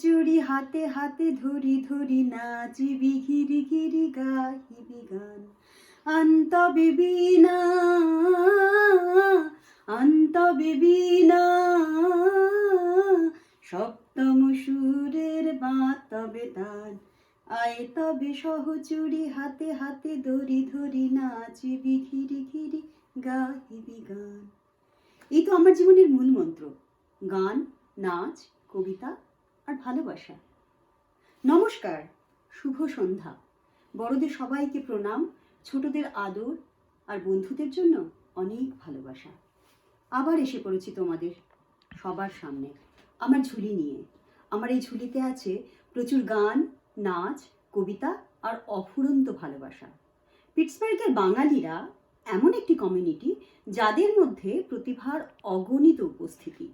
চুড়ি হাতে হাতে ধরি ধরি নাচিবি ঘিরি ঘিরি গাহিবি গান আন্তবে বীণা আন্তবে বীণা সপ্তম সুরের বাঁ তবে তান আয় তবে সহচুরি হাতে হাতে দড়ি ধরি নাচিবি ঘিরি ঘিরি গাহিবি গান। এই তো আমার জীবনের মূল মন্ত্র, গান, নাচ, কবিতা আর ভালোবাসা। নমস্কার, শুভ সন্ধ্যা। বড়দের সবাইকে প্রণাম, ছোটদের আদর আর বন্ধুদের জন্য অনেক ভালোবাসা। আবার এসে পড়েছি তোমাদের সবার সামনে আমার ঝুলি নিয়ে। আমার এই ঝুলিতে আছে প্রচুর গান, নাচ, কবিতা আর অফুরন্ত ভালোবাসা। পিটসবার্গের বাঙালিরা এমন একটি কমিউনিটি যাদের মধ্যে প্রতিভার অগণিত উপস্থিতি।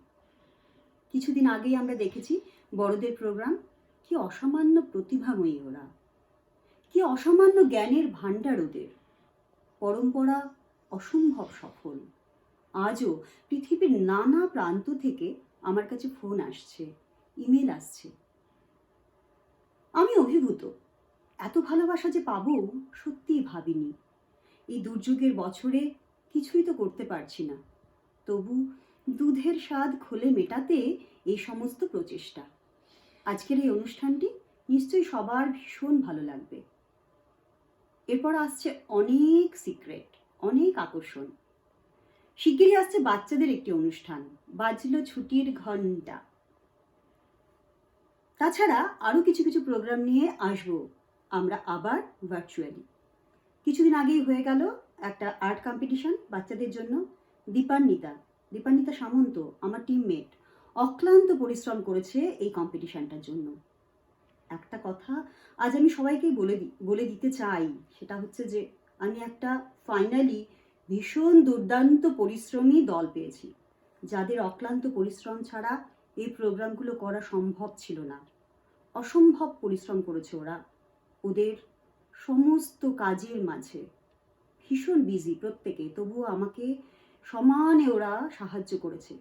কিছুদিন আগেই আমরা দেখেছি বড়দের প্রোগ্রাম, কি অসামান্য প্রতিভাময়ী ওরা, কি অসামান্য জ্ঞানের ভাণ্ডার ওদের। পরম্পরা অসম্ভব সফল। আজও পৃথিবীর নানা প্রান্ত থেকে আমার কাছে ফোন আসছে, ইমেল আসছে। আমি অভিভূত। এত ভালোবাসা যে পাবো সত্যিই ভাবিনি। এই দুর্যোগের বছরে কিছুই তো করতে পারছি না, তবু দুধের স্বাদ খোলে মেটাতে এই সমস্ত প্রচেষ্টা। আজকের এই অনুষ্ঠানটি নিশ্চয়ই সবার ভীষণ ভালো লাগবে। এরপর আসছে অনেক সিক্রেট, অনেক আকর্ষণ। শিগগিরই আসছে বাচ্চাদের একটি অনুষ্ঠান, বাজলো ছুটির ঘন্টা। তাছাড়া আরও কিছু কিছু প্রোগ্রাম নিয়ে আসবো আমরা আবার ভার্চুয়ালি। কিছুদিন আগেই হয়ে গেল একটা আর্ট কম্পিটিশন বাচ্চাদের জন্য। দীপান্বিতা সামন্ত, আমার টিমমেট, অক্লান্ত পরিশ্রম করেছে এই কম্পিটিশনটার জন্য। একটা কথা আজ আমি সবাইকেই বলে দিতে চাই, সেটা হচ্ছে যে আমি একটা ফাইনালি ভীষণ দুর্দান্ত পরিশ্রমী দল পেয়েছি, যাদের অক্লান্ত পরিশ্রম ছাড়া এই প্রোগ্রামগুলো করা সম্ভব ছিল না। অসম্ভব পরিশ্রম করেছে ওরা ওদের সমস্ত কাজের মাঝে। ভীষণ বিজি প্রত্যেকে, তবুও আমাকে সমানে ওরা সাহায্য করেছে।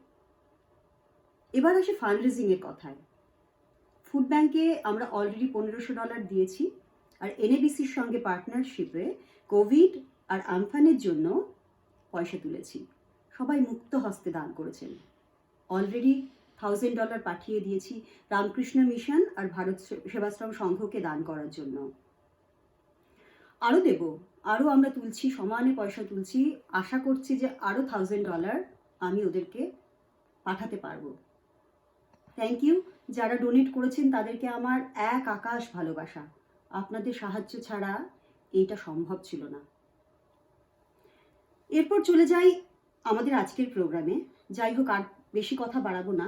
এবার আসে ফান্ড রেজিংয়ের কথায়। ফুড ব্যাংকে আমরা অলরেডি $1500 দিয়েছি, আর এনএবিসির সঙ্গে পার্টনারশিপে কোভিড আর আমফানের জন্য পয়সা তুলেছি। সবাই মুক্ত হস্তে দান করেছেন। অলরেডি $1000 পাঠিয়ে দিয়েছি রামকৃষ্ণ মিশন আর ভারত সেবাশ্রম সংঘকে দান করার জন্য। আরও দেব, আরও আমরা তুলছি, সমানে পয়সা তুলছি। আশা করছি যে আরও $1000 আমি ওদেরকে পাঠাতে পারবো। থ্যাংক ইউ যারা ডোনেট করেছেন, তাদেরকে আমার এক আকাশ ভালোবাসা। আপনাদের সাহায্য ছাড়া এইটা সম্ভব ছিল না। এরপর চলে যাই আমাদের আজকের প্রোগ্রামে। যাই হোক, আর বেশি কথা বাড়াবো না,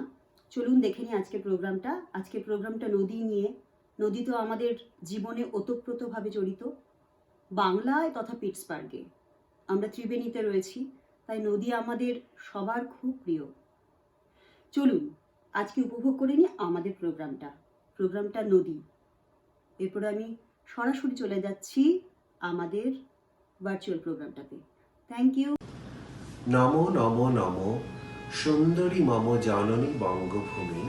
চলুন দেখে নিই আজকের প্রোগ্রামটা। আজকের প্রোগ্রামটা নদী নিয়ে। নদী তো আমাদের জীবনে ওতপ্রোতভাবে জড়িত। বাংলায় তথা পিটসবার্গে আমরা ত্রিবেণীতে রয়েছি, তাই নদী আমাদের সবার খুব প্রিয়। চলুন আজকে উপভোগ করে নিই আমাদের প্রোগ্রামটা নদী। এরপর আমি সরাসরি চলে যাচ্ছি আমাদের ভার্চুয়াল প্রোগ্রামটাতে। Thank you. নমো নমো নমো সুন্দরী মম জননী বঙ্গভূমি,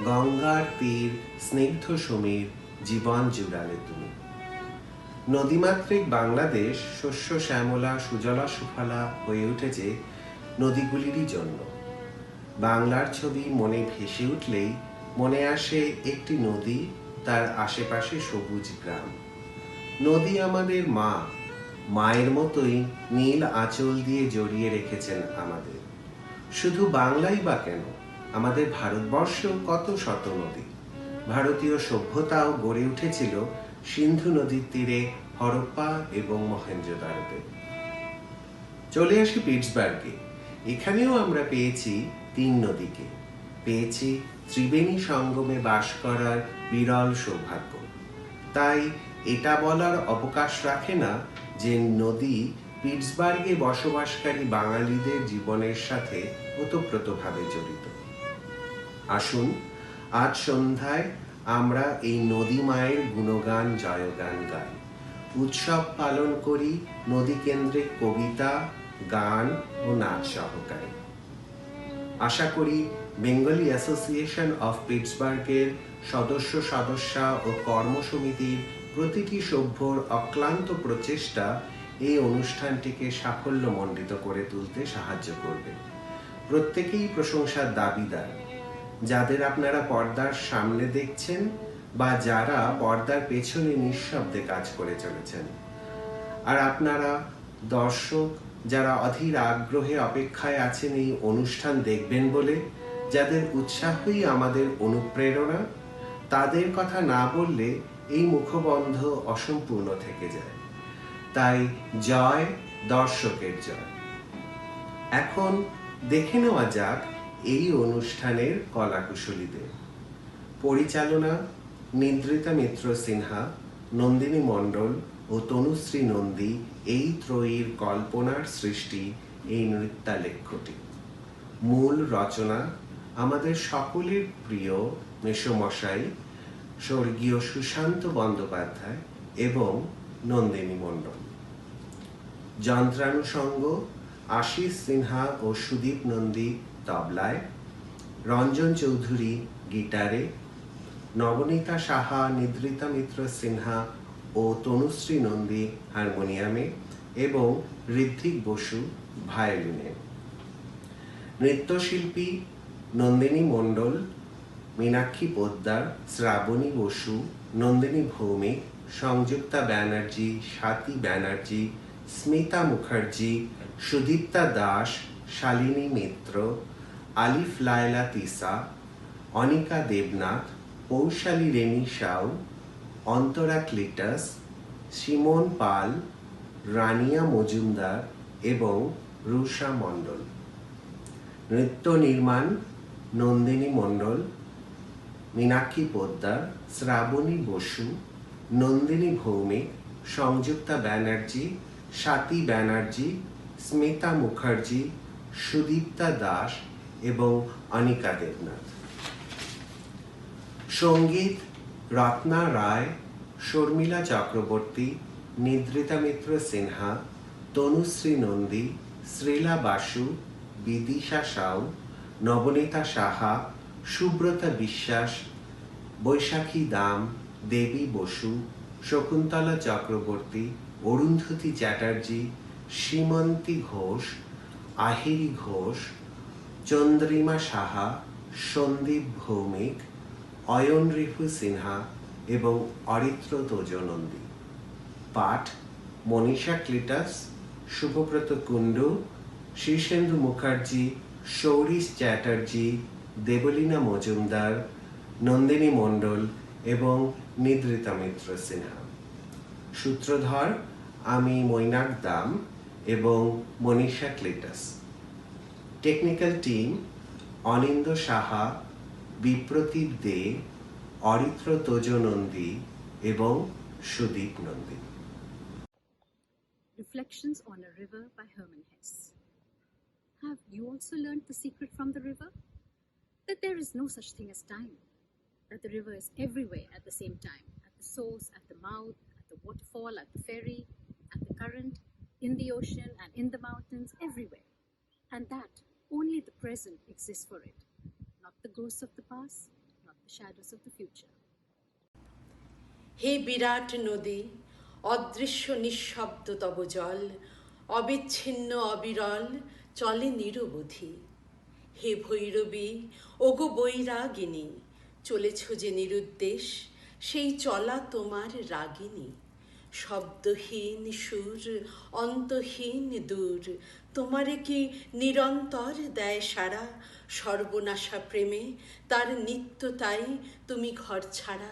গঙ্গার তীর স্নিগ্ধ সমীর জীবন জুড়ালে তুমি। নদীমাতৃক বাংলাদেশ শস্য শ্যামলা সুজলা সুফলা হয়ে উঠেছে নদীগুলিরই জন্য। বাংলার ছবি মনে ভেসে উঠলেই মনে আসে একটি নদী, তার আশেপাশে সবুজ গ্রাম। নদী আমাদের মা, মায়ের মতোই নীল আঁচল দিয়ে জড়িয়ে রেখেছেন আমাদের। শুধু বাংলাই বা কেন, আমাদের ভারতবর্ষ কত শত নদী। ভারতীয় সভ্যতাও গড়ে উঠেছিল সিন্ধু নদীর তীরে হরপ্পা এবং মহেঞ্জোদারোতে। চলে আসি পিটসবার্গে। এখানেও আমরা পেয়েছি 3 নদীকে, পেয়েছি ত্রিবেণী সঙ্গমে বাস করার বিরল সৌভাগ্য। তাই এটা বলার অবকাশ রাখে না যে নদী পিটসবার্গে বসবাসকারী বাঙালিদের জীবনের সাথে ওতপ্রোতভাবে জড়িত। আসুন আজ সন্ধ্যায় আমরা এই নদী মায়ের গুণগান জয়গান গাই, উৎসব পালন করি নদী কেন্দ্রিক কবিতা, গান ও নাচ সহকারে। আশা করি বেঙ্গলি অ্যাসোসিয়েশন অফ পিটসবার্গের সদস্যা ও কর্মসমিতির প্রতিটি সভ্যর অক্লান্ত প্রচেষ্টা এই অনুষ্ঠানটিকে সাফল্যমণ্ডিত করে তুলতে সাহায্য করবে। প্রত্যেকেই প্রশংসার দাবিদার, যাদের আপনারা পর্দার সামনে দেখছেন বা যারা পর্দার পেছনে নিঃশব্দে কাজ করে চলেছেন। আর আপনারা দর্শক, যারা অধীর আগ্রহে অপেক্ষায় আছেন এই অনুষ্ঠান দেখবেন বলে, যাদের উৎসাহই আমাদের অনুপ্রেরণা, তাদের কথা না বললে এই মুখবন্ধ অসম্পূর্ণ থেকে যায়। তাই জয় দর্শকের জয়। এখন দেখে নেওয়া যাক এই অনুষ্ঠানের কলাকুশলীদের। পরিচালনা নিদ্রিতা মিত্র সিনহা, নন্দিনী মণ্ডল ও তনুশ্রী নন্দী, এই ত্রয়ীর কল্পনার সৃষ্টি এই নৃত্যালেখ্যটি। মূল রচনা আমাদের সকলের প্রিয় মেসোমশাই স্বর্গীয় সুশান্ত বন্দ্যোপাধ্যায় এবং নন্দিনী মণ্ডল। যন্ত্রানুষঙ্গ আশিস সিনহা ও সুদীপ নন্দী তবলায়, রঞ্জন চৌধুরী গিটারে, নবনীতা সাহা, নিদ্রিতা মিত্র সিনহা ও তনুশ্রী নন্দী হারমোনিয়ামে এবং ঋত্বিক বসু ভায়োলিনে। নৃত্যশিল্পী নন্দিনী মণ্ডল, মীনাক্ষী পোদ্দার, শ্রাবণী বসু, নন্দিনী ভৌমিক, সংযুক্তা ব্যানার্জি, স্বাতী ব্যানার্জি, স্মিতা মুখার্জি, সুদীপ্তা দাস, শালিনী মিত্র, আলিফ লায়লা তিসা, অনিকা দেবনাথ, পৌশালী রেনি সাউ, অন্তরা ক্লিটাস, সিমন পাল, রানিয়া মজুমদার এবং রুষা মণ্ডল। নৃত্য নির্মাণ নন্দিনী মণ্ডল, মীনাক্ষী পোদ্দার, শ্রাবণী বসু, নন্দিনী ভৌমিক, সংযুক্তা ব্যানার্জি, স্বাতী ব্যানার্জি, স্মিতা মুখার্জি, সুদীপ্তা দাস এবং অনিকা দেবনাথ। সঙ্গীত রত্না রায়, শর্মিলা চক্রবর্তী, নিদ্রিতা মিত্র সিনহা, তনুশ্রী নন্দী, শ্রীলা বাসু, বিদিশা সাউ, নবনীতা সাহা, সুব্রতা বিশ্বাস, বৈশাখী দাম, দেবী বসু, শকুন্তলা চক্রবর্তী, অরুন্ধতী চ্যাটার্জি, সীমন্তী ঘোষ, আহিরি ঘোষ, চন্দ্রিমা সাহা, সন্দীপ ভৌমিক, অয়ন রিফু সিনহা এবং অরিত্র তোজনন্দী। পাঠ মনীষা ক্লিটাস, শুভব্রত কুণ্ডু, শীর্ষেন্দু মুখার্জি, সৌরিশ চ্যাটার্জি, দেবলীনা মজুমদার, নন্দিনী মণ্ডল এবং নিদ্রিতা মিত্র সিনহা। সূত্রধর আমি মৈনাক দাম এবং মনীষা ক্লিটাস। টেকনিক্যাল টিম অনিন্দ সাহা, বিপ্রতীপ দে, অরিত্র তোজনন্দী এবং Sudip Nandi. Reflections on a River by Hermann Hesse. Have you also learned the secret from the river? That there is no such thing as time. That the river is everywhere at the same time. At the source, at the mouth, at the waterfall, at the ferry, at the current, in the ocean and in the mountains, everywhere. And that only the present exists for it. Not the ghosts of the past, not the shadows of the future. হে বিরাট নদী, অদৃশ্য নিঃশব্দ তব জল, অবিচ্ছিন্ন অবিরল চলে নিরবধি। হে ভৈরবী, ওগো বৈরাগিনী, চলেছ যে নিরুদ্দেশ, সেই চলা তোমার রাগিনী। শব্দহীন সুর, অন্তহীন দূর, তোমারে কি নিরন্তর দেয় সারা? সর্বনাশা প্রেমে তার নিত্য তাই তুমি ঘর ছাড়া।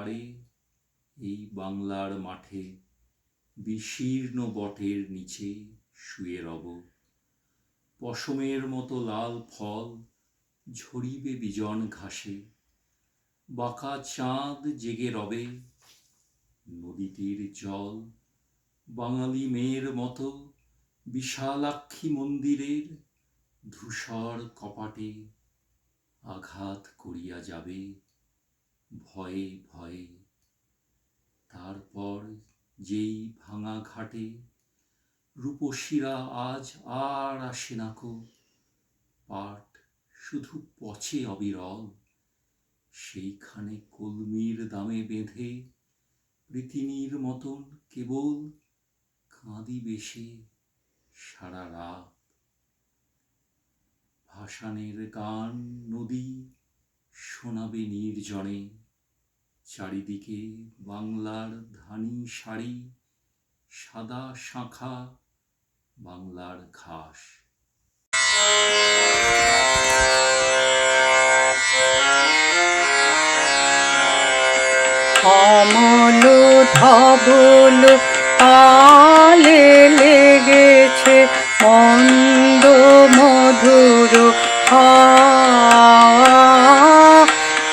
পারে এই বাংলার মাঠে বিশীর্ণ বটের নিচে শুয়ে রব। পশমের মতো লাল ফল ঝরিবে বিজন ঘাসে, বাঁকা চাঁদ জেগে রবে। নদীটির জল বাঙালি মেয়ের মতো বিশালাক্ষী মন্দিরের ধূসর কপাটে আঘাত করিয়া যাবে ভয়ে ভয়ে। তারপর যেই ভাঙা ঘাটে রূপসীরা আজ আর আসে নাকো, পাট শুধু পচে অবিরল, সেইখানে কলমির দামে বেঁধে পৃথিবীর মতন কেবল কাঁদিবে সে সারা রাত। ভাসানের গান নদী শোনাবে নির্জনে, চারিদিকে বাংলার ধানি শাড়ি, সাদা শাঁখা বাংলার ঘাস। অমল ধবল তালে লেগেছে মন্দ মধুর হাওয়া।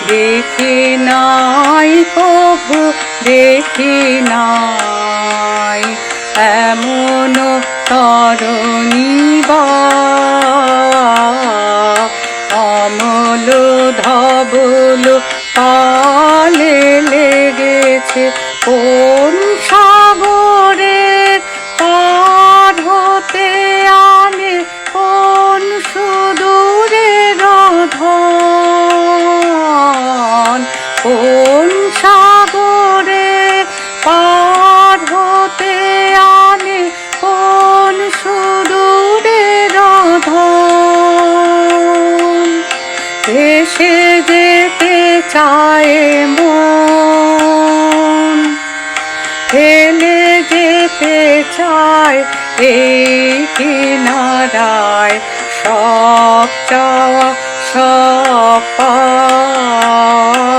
দেখি নাই কভু দেখি নাই এমন তরণী বা। অমল ধবল তালে লেগেছে কোন সাগরের পার হতে আনে কোন সুদূরের ধন। কোন সাগরের পার হতে আনে কোন সুদূরের ধন। ভেসে যেতে চায় মন, ফেলে যেতে চায় এই কিনারায় সব চাওয়া সব পাওয়া।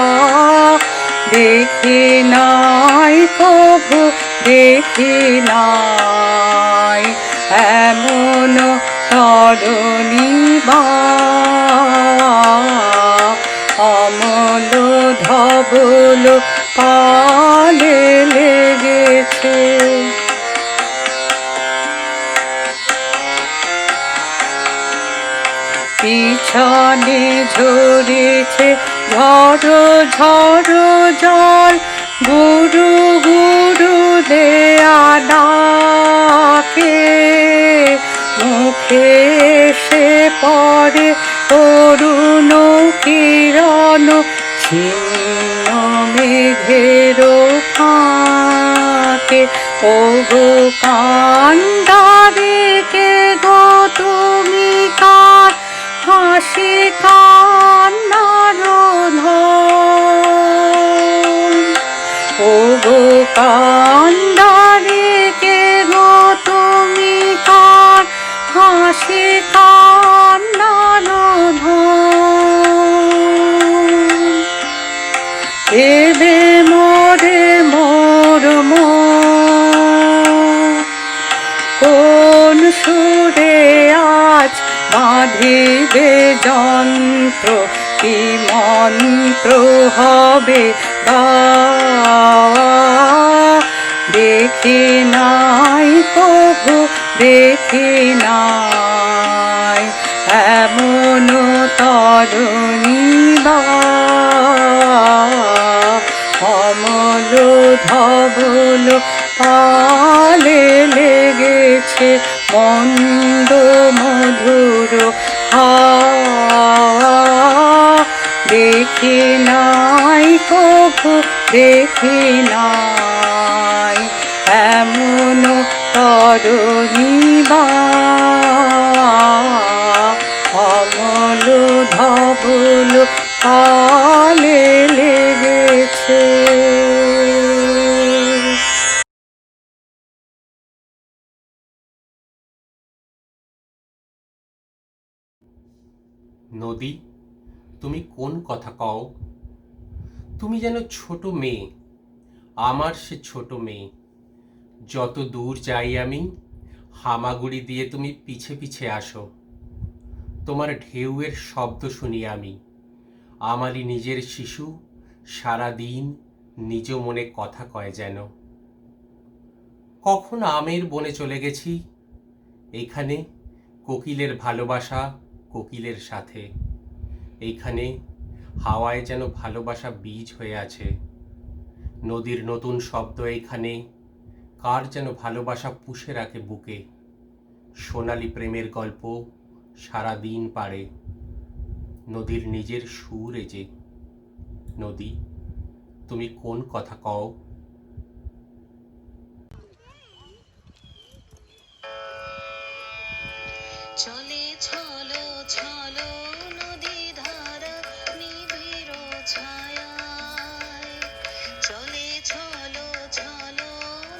দেখি নাই কভু দেখি নাই এমন তরণী বা। অমল ধবল তালে লেগেছে। পিছনে ঝরেছে ঝড়ো ঝড়ো জল, গুরু গুরু দেয়া ডাকে। মুখে এসে পড়ে করুণ কিরণ ছিন্ন মেঘের ফাঁকে। ও গো কান্ডারে কে গো তুমি কার হাসি কান্নার ধন। ও গো কান্ডারে কে গো তুমি কার হাসি কান্নার ধন। এবে মোরে মোর মন কোন সুরে আজ বাঁধিবে যন্ত্র, কি মন্ত্র হবে গাওয়া। দেখি নাই কভু দেখি নাই এমন তরণী বা। অমল ধবল তালে লেগেছে মন্দ মধুর হাওয়া। দেখি নাই কভু দেখি নাই এমন তরণী বা। অমল ধবল তালে লেগেছে। নদী তুমি কোন কথা কও, তুমি যেন ছোট মেয়ে, আমার সে ছোট মেয়ে। যত দূর যাই আমি, হামাগুড়ি দিয়ে তুমি পিছে পিছে আসো। তোমার ঢেউয়ের শব্দ শুনি আমি, আমারই নিজের শিশু সারা দিন নিজ মনে কথা কয় যেন। কখন আমের বনে চলে গেছি, এইখানে কোকিলের ভালোবাসা কোকিলের সাথে। এইখানে হাওয়ায় যেন ভালোবাসা বীজ হয়ে আছে। নদীর নতুন শব্দ এইখানে, কার যেন ভালোবাসা পুষে রাখে বুকে। সোনালি প্রেমের গল্প সারা দিন পারে, নদীর নিজের সুর এ যে। নদী, তুমি কোন কথা কও? চলে ছলো ছলো নদী ধারা নিবিড় ছায়ায়, চলে ছলো ছলো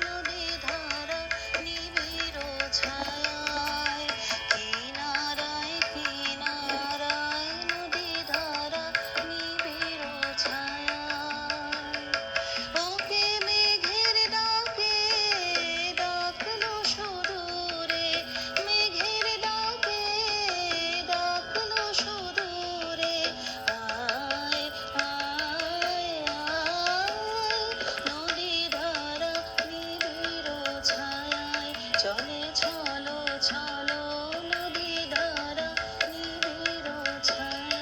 নদী ধারা নিবিড় ছায়ায়, কিনারায় কিনারায় নদী ধারা নিবিড় ছায়ায়। ওকে মেঘের ডাকে ডাকলো সুদূরে, মেঘের ডাকে ডাকলো সুদূরে, আয় আয় আয় নদী ধারা নিবিড় ছায়ায়, চলে ছলো ছলো নদী ধারা নিবিড় ছায়ায়।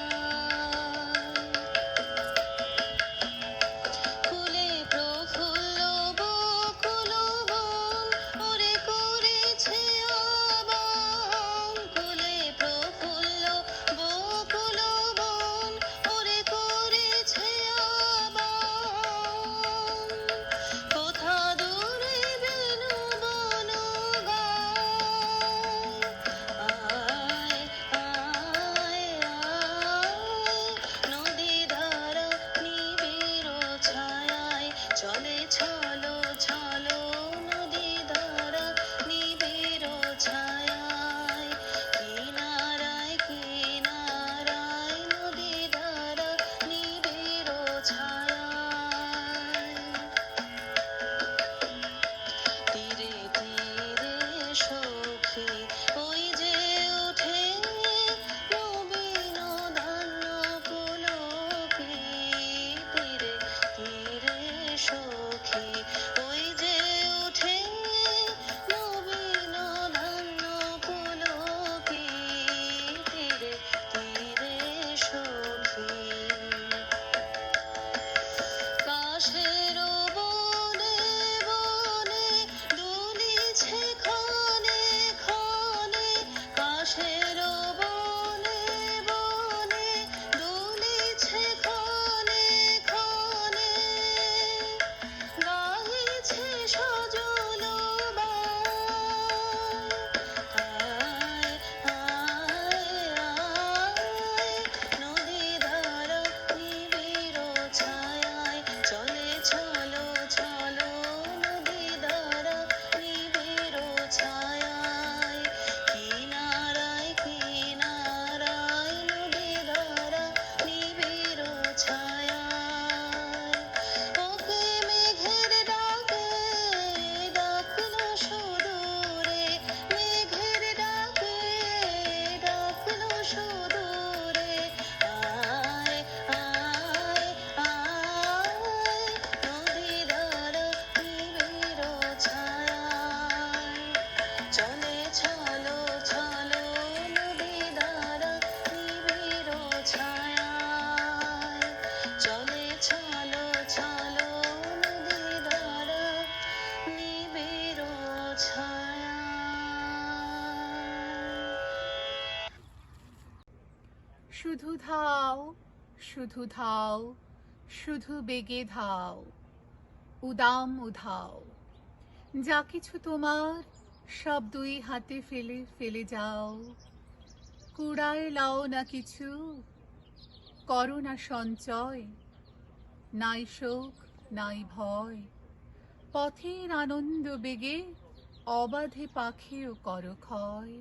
ফুলে প্রফুল্ল বকুল বন ওরে করেছে আবাহন, ফুলে প্রফুল্ল বকুল বন ওরে করেছে আবাহন। কোথা দূরে বেনু বন গায়, আয় আয় আয় নদী ধারা নিবিড় ছায়ায়, চলে ছলো ছলো নদী ধারা নিবিড় ছায়ায়, কিনারায় কিনারায় নদী ধারা নিবিড় ছায়ায়। তীরে তীরে সখী ওই যে ওঠে নবীন ধান্য পুলকি, তীরে তীরে সখী ওই যে ওঠে নবীন ধান্য পুলকি, তীরে তীরে সখী। কাশের বনে বনে দুলিছে ক্ষণে ক্ষণে, কাশের বনে বনে দুলিছে ক্ষণে ক্ষণে, গাইছে সজল বায়, আয় আয় আয় নদী ধারা নিবিড় ছায়ায়, চলে ছলো ছলো নদী ধারা নিবিড় ছায়ায়, কিনারায় কিনারায় নদী ধারা নিবিড় ছায়ায়। ওকে মেঘের ডাকে ডাকলো সুদূরে, মেঘের ডাকে ডাকলো সুদূরে, আয় আয় আয় নদী ধারা নিবিড় ছায়ায়, চলে ছলো ছলো নদী ধারা নিবিড় ছায়ায়, চলে ছলো ছলো নদী ধারা নিবিড় ছায়ায়। শুধু ধাও শুধু ধাও শুধু বেগে ধাও, উদাম উধাও, যা কিছু তোমার সব দুই হাতে ফেলে ফেলে যাও। কুড়ায় লাও না কিছু, করো না সঞ্চয়, নাই শোক নাই ভয়, পথের আনন্দ বেগে অবাধে পাখেও করো ক্ষয়।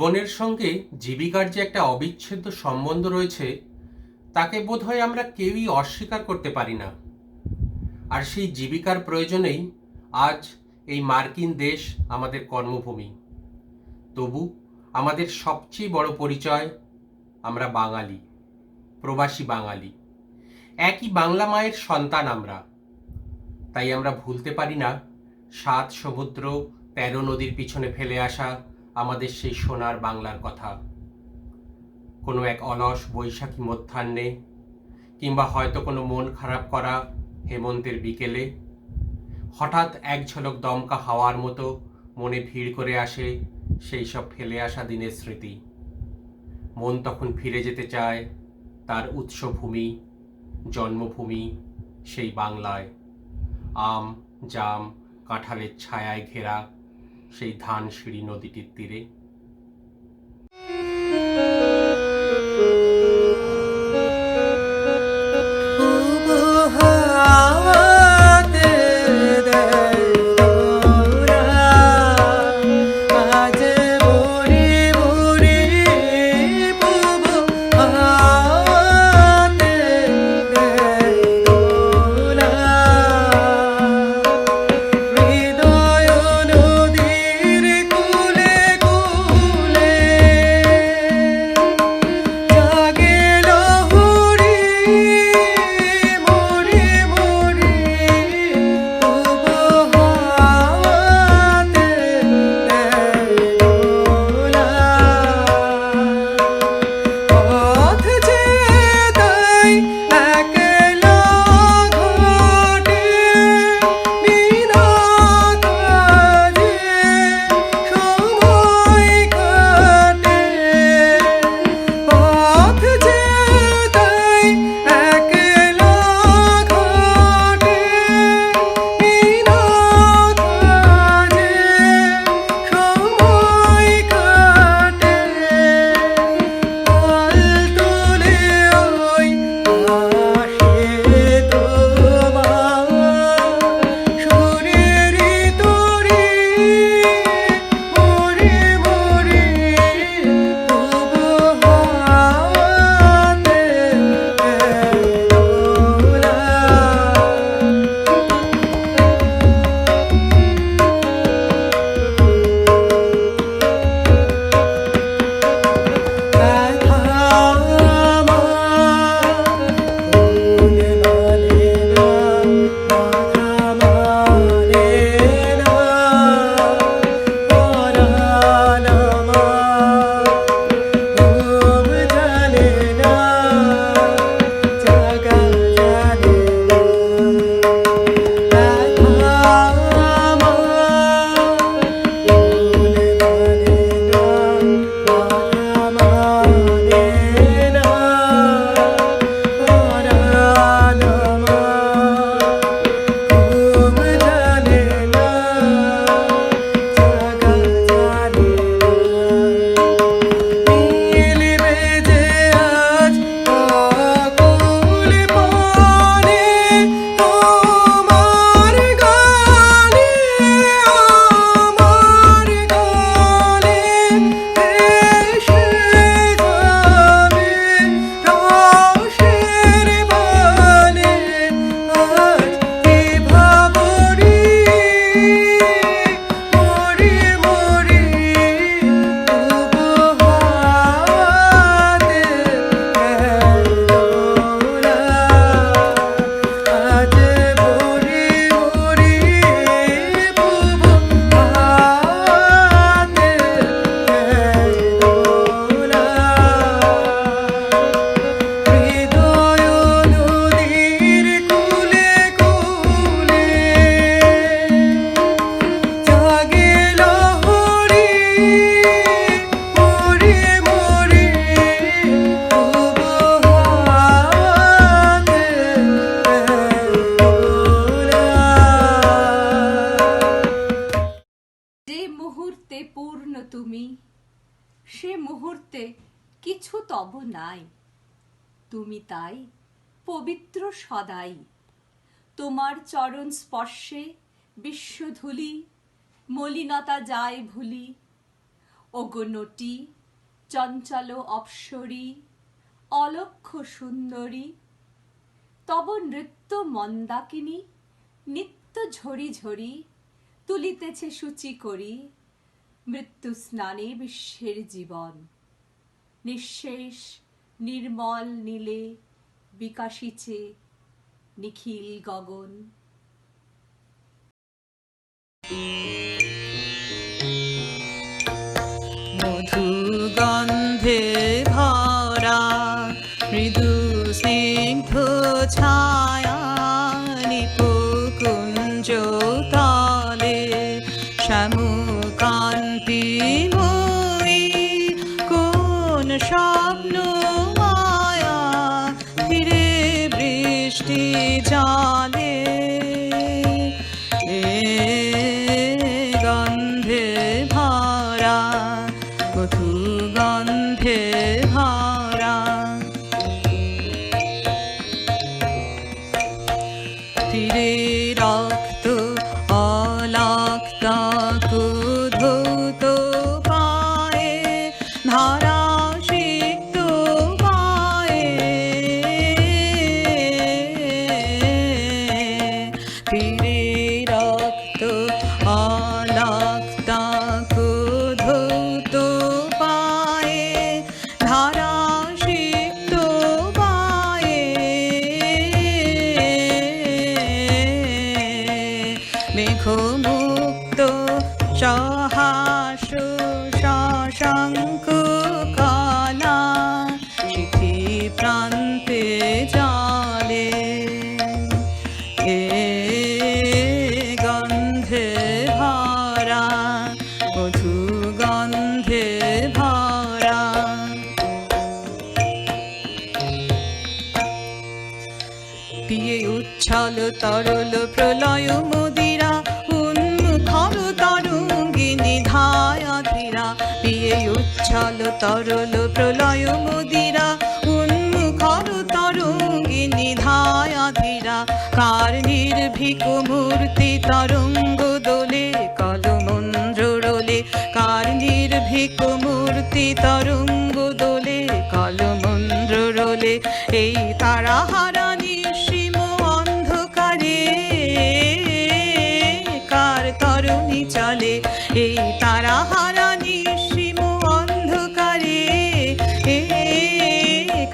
জীবনের সঙ্গে জীবিকার যে একটা অবিচ্ছেদ্য সম্বন্ধ রয়েছে তাকে বোধহয় আমরা কেউই অস্বীকার করতে পারি না। আর সেই জীবিকার প্রয়োজনেই আজ এই মার্কিন দেশ আমাদের কর্মভূমি। তবু আমাদের সবচেয়ে বড় পরিচয় আমরা বাঙালি, প্রবাসী বাঙালি। একই বাংলা মায়ের সন্তান আমরা। তাই আমরা ভুলতে পারি না 7 সমুদ্র 13 নদীর পিছনে ফেলে আসা আমাদের সেই সোনার বাংলার কথা। কোনো এক অলস বৈশাখী মধ্যাহ্নে কিংবা হয়তো কোনো মন খারাপ করা হেমন্তের বিকেলে হঠাৎ এক ঝলক দমকা হাওয়ার মতো মনে ভিড় করে আসে সেই সব ফেলে আসা দিনের স্মৃতি। মন তখন ফিরে যেতে চায় তার উৎসভূমি, জন্মভূমি সেই বাংলায়। আম, জাম, কাঁঠালের ছায়ায় ঘেরা সেই ধানসিঁড়ি নদীটির তীরে। সে মুহূর্তে কিছু তব নাই, তুমি তাই পবিত্র সদাই। তোমার চরণ স্পর্শে বিশ্বধূলি মলিনতা যায় ভুলি, ওগো নটি চঞ্চল অপ্সরী অলক্ষ্য সুন্দরী তব নৃত্য মন্দাকিনী নিত্য ঝরি ঝরি তুলিতেছে সূচি করি মৃত্যু স্নানে বিশ্বের জীবন নিঃশেষ নির্মল নীলে বিকাশিছে নিখিল গগন। মধুগন্ধে ভরা মৃদু স্নিগ্ধ ছায়া নিপুকুঞ্জ তলে শ্যামকান্তিময়ী কোন স্বপ্ন মায়া ফিরে বৃষ্টি জলে এ গন্ধে ভরা মধুগন্ধে ভরা তীরে রক্ত অলাক্তা কুধৌত পায়ে ধারা সিক্ত পায়ে তীরে রক্ত অলাক্তা কুধৌত পায়ে ধারা সিক্ত পায়ে মেঘমুক্ত সহাস শশাঙ্ক কলা শিখি প্রান্তে জালে এ গন্ধে ভরা মধু গন্ধে ভরা পিয়ে উচ্ছল তরল প্রলয় মদিরা উন্মুখর তরঙ্গিনী ধায়া ধীরা পিয়ে উচ্ছল তরল প্রলয় মদিরা উন্মুখর তরঙ্গিনী ধায়া ধীরা কার নির্ভীক মূর্তি তরঙ্গ দোলে কলমন্দ্রোলে কার নির্ভীক মূর্তি তরঙ্গ দোলে কলমন্দ্রোলে এই তারা হারানি সীম অন্ধকারে কার তরুণী চলে এই তারা হারানি সীম অন্ধকারে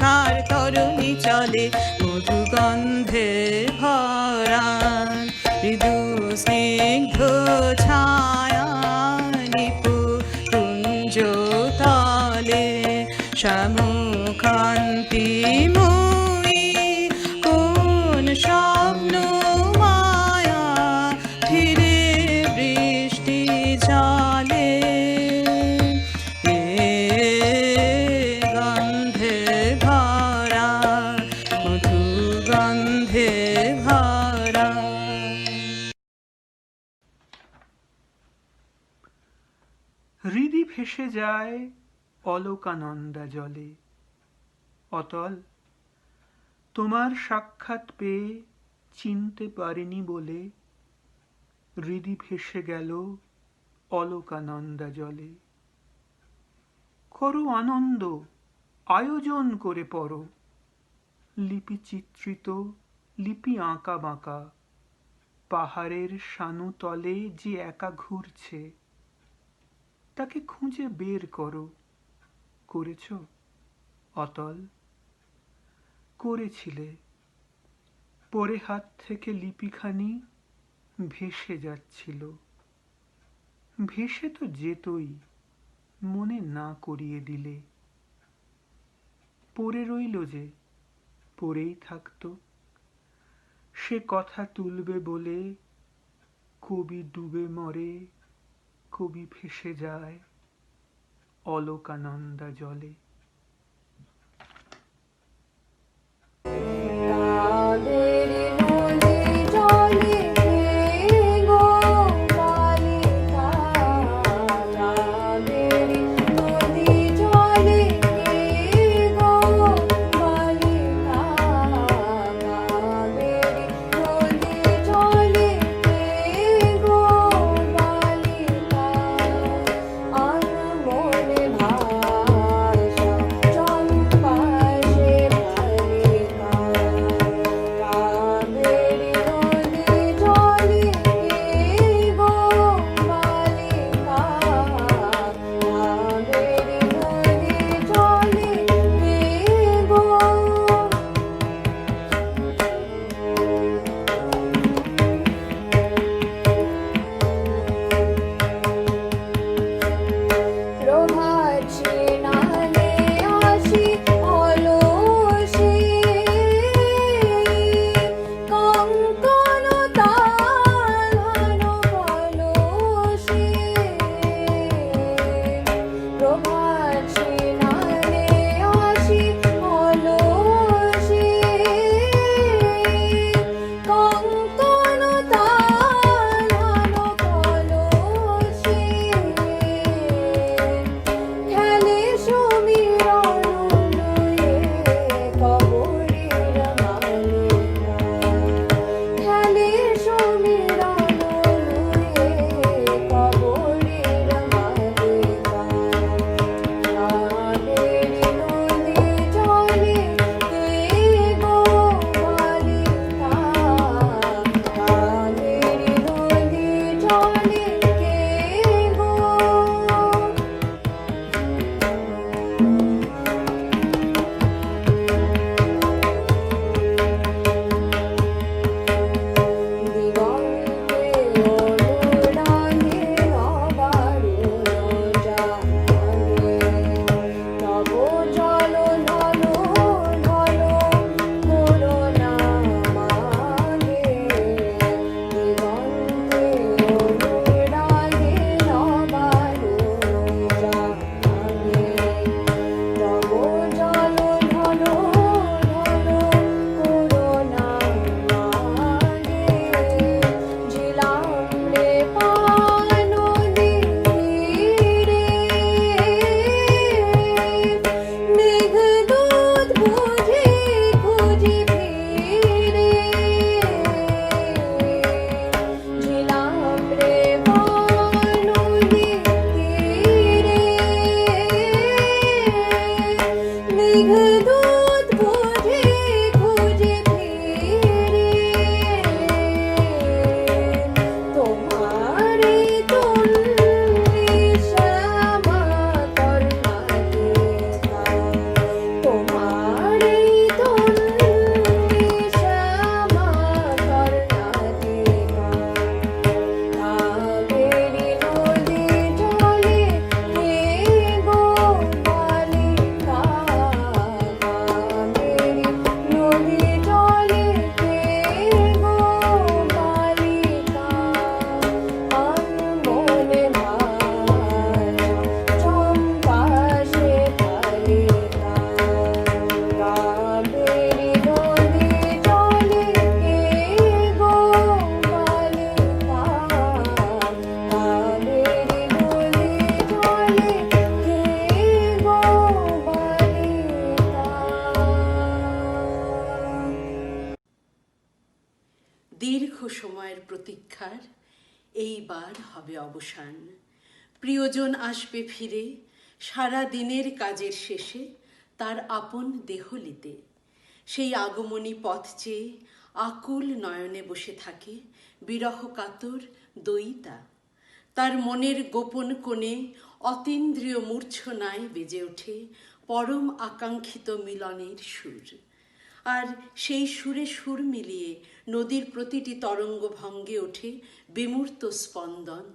কার তরুণী চলে মধুগন্ধে ভরা মৃদু স্নিগ্ধ ছায়া নিপুঞ্জ তলে শ্যামকান্তিময়ী কোন স্বপ্ন মায়া ফিরে বৃষ্টি জলে এ গন্ধে ভরা মধু গন্ধে ভরা। হৃদি ভেসে যায় অলোকানন্দা জলে। অতল তোমার সাক্ষাৎ পেয়ে চিনতে পারিনি বলে হৃদি ভেসে গেল অলোকানন্দা জলে। করো আনন্দ আয়োজন করে পড়ো লিপি চিত্রিত লিপি আঁকা বাঁকা পাহাড়ের শানু তলে যে একা ঘুরছে তাকে খুঁজে বের করো। করেছ অতল? করেছিলে। পরে হাত থেকে লিপিখানি ভেসে যাচ্ছিল। ভেসে তো যেতই, মনে না করিয়ে দিলে। পড়ে রইল যে, পড়েই থাকতো। সে কথা তুলবে বলে কবি ডুবে মরে, কবি ভেসে যায় অলোকানন্দা জলে। আনমোল দীর্ঘ সময়ের প্রতীক্ষার এইবার হবে অবসান। প্রিয়জন আসবে ফিরে সারা দিনের কাজের শেষে তার আপন দেহলিতে। সেই আগমনী পথ চেয়ে আকুল নয়নে বসে থাকে বিরহ কাতর দয়িতা। তার মনের গোপন কোণে অতীন্দ্রিয় মূর্ছনায় বেজে ওঠে পরম আকাঙ্ক্ষিত মিলনের সুর। আর সেই সুরে সুর মিলিয়ে নদীর প্রতিটি তরঙ্গ ভঙ্গে ওঠে বিমূর্ত স্পন্দন।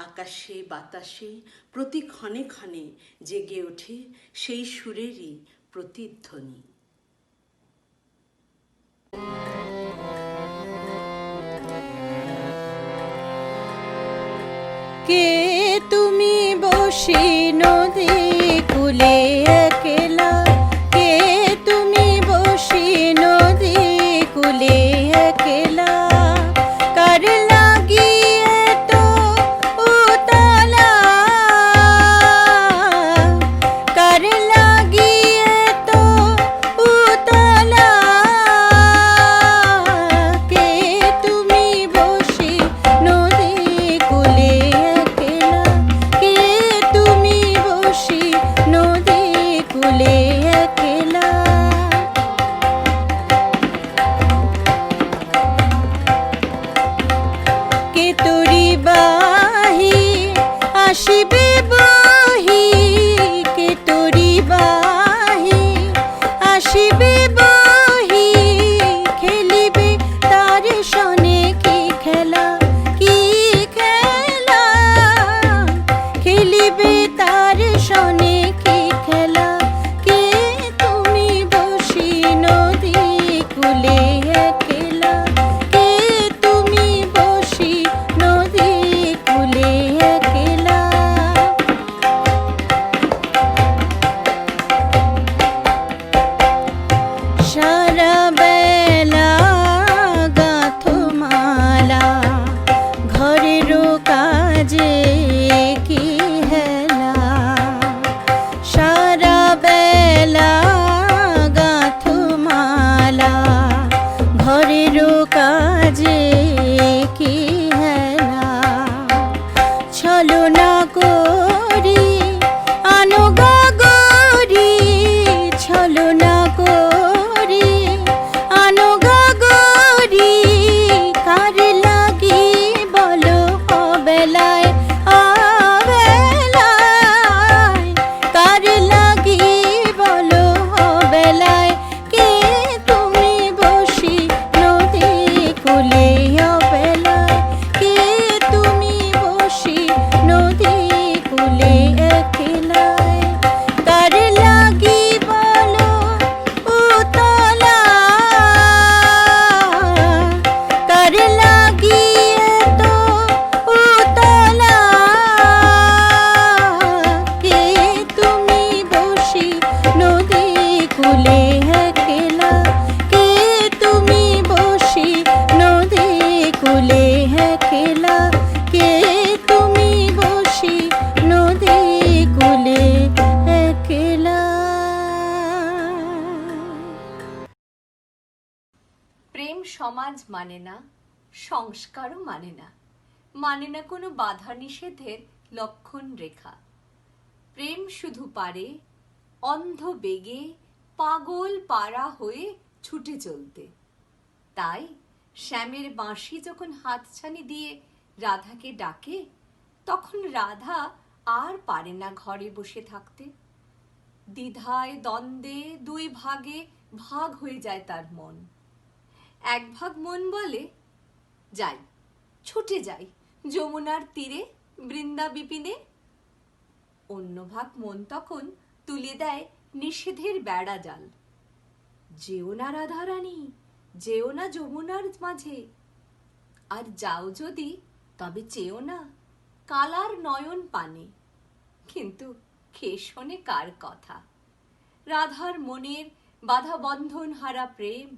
আকাশে বাতাসে প্রতি ক্ষণে ক্ষণে জেগে ওঠে সেই সুরেরই প্রতিধ্বনি। কে তুমি বসে নদী কূলে একলা, কে তুমি বসে নদী কূলে একলা, কার লাগিয়ে তো উতলা, কার লাগিয়ে তো উতলা, কে তুমি বসে নদী কূলে একলা, কে তুমি বসে নদী কূলে একলা। কে তোরি বাহি আসিবে বহি, কে তোরি বাহি আসিবে বহি, খেলিবে তার সনে কি খেলা, কি খেলা, খেলিবে তার সনে কি খেলা। কে তুমি বসি নদী কূলে একলা, কে তুমি বসি নদী কূলে একলা। সারা বেলা গাঁথো মালা, ঘরের কাজে কি হেলা, সারা বেলা গাঁথো মালা, ঘরের কাজে কি হেলা। ছলনা করি আনুগা গরি, ছলনা করি আনুগা গরি, কার লাগি বলো অবেলায় অবেলায়, কার লাগি বলো অবেলায়। কে তুমি বসি নদী কূলে অবেলায়, কে তুমি বসি নদী কূলে একলায়, কার লাগি বলো উতলা, কার লাগি তো উতলা, কে তুমি বসি নদী কূলে একলা, কে তুমি বসি নদী কূলে একলা, কে তুমি বসি নদী কূলে একলা। প্রেম সমাজ মানে না, সংস্কারও মানে না, মানে না কোনো বাধা নিষেধের লক্ষণ রেখা। প্রেম শুধু পারে অন্ধ বেগে পাগল পাড়া হয়ে ছুটে চলতে। তাই শ্যামের বাঁশি যখন হাতছানি দিয়ে রাধাকে ডাকে, তখন রাধা আর পারে না ঘরে বসে থাকতে। দ্বিধায় দ্বন্দ্বে দুই ভাগে ভাগ হয়ে যায় তার মন। এক ভাগ মন বলে, যাই, ছুটে যাই যমুনার তীরে বৃন্দা বিপিনে। অন্য ভাগ মন তখন তুলে দেয় নিষেধের বেড়া জাল। যেও না রাধারানী, যেও না যমুনার মাঝে, আর যাও যদি তবে চেও না কালার নয়ন পানে। কিন্তু কে শোনে কার কথা? রাধার মনের বাধা বন্ধন হারা প্রেম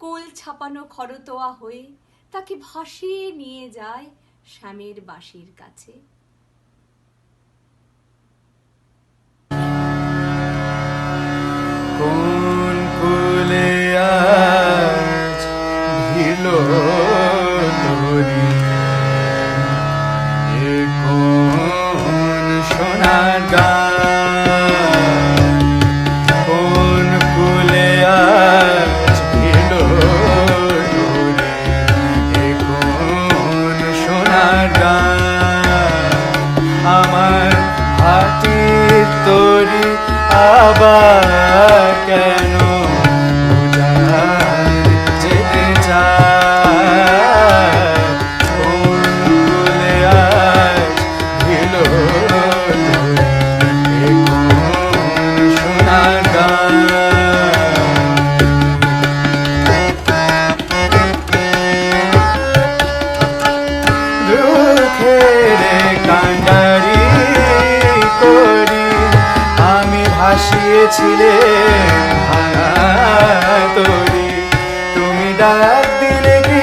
কোল ছাপানো খরতোয়া হয়ে তাকে ভাসিয়ে নিয়ে যায় শ্যামের বাঁশির কাছে। কোন কুলে আজ ভিলো তোরি, এ কোন সোনার গান, কোন কুলে আজ ভিলো তোরি, এ কোন সোনার গান। আমার হাতির তরি আবার কেন উজান যেতে চায়, কোন কুলে আজ ভিলো তোরি, এ কোন সোনার গান। দুঃখের কান্ডারি করি আমি ভাসিয়েছিলে ভাঙা তরি, তুমি ডাক দিলে কে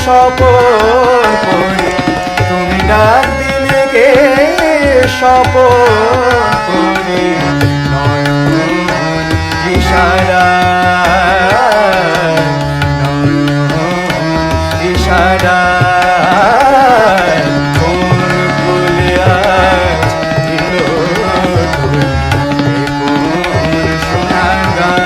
স্বপন করি, তুমি ডাক দিলে কে স্বপন করি, নয়ন ইশারায়, নয়ন ইশারায়, কোন কুলে আজ ভিলো তোরি, এ কোন সোনার গান।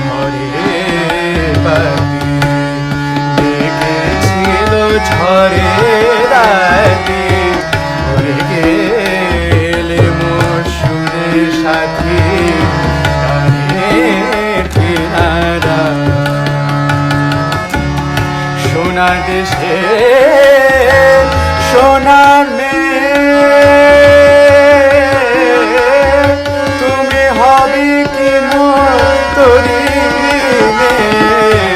ঘরে বাতি দেখেছিল ঝড়ে রাতে, ভরে গেলে মরশুমের সাথী গানের কিনারা। সোনার দেশে সোনার মেয়ে, তুমি হবে কি মোর তরি মেয়ে।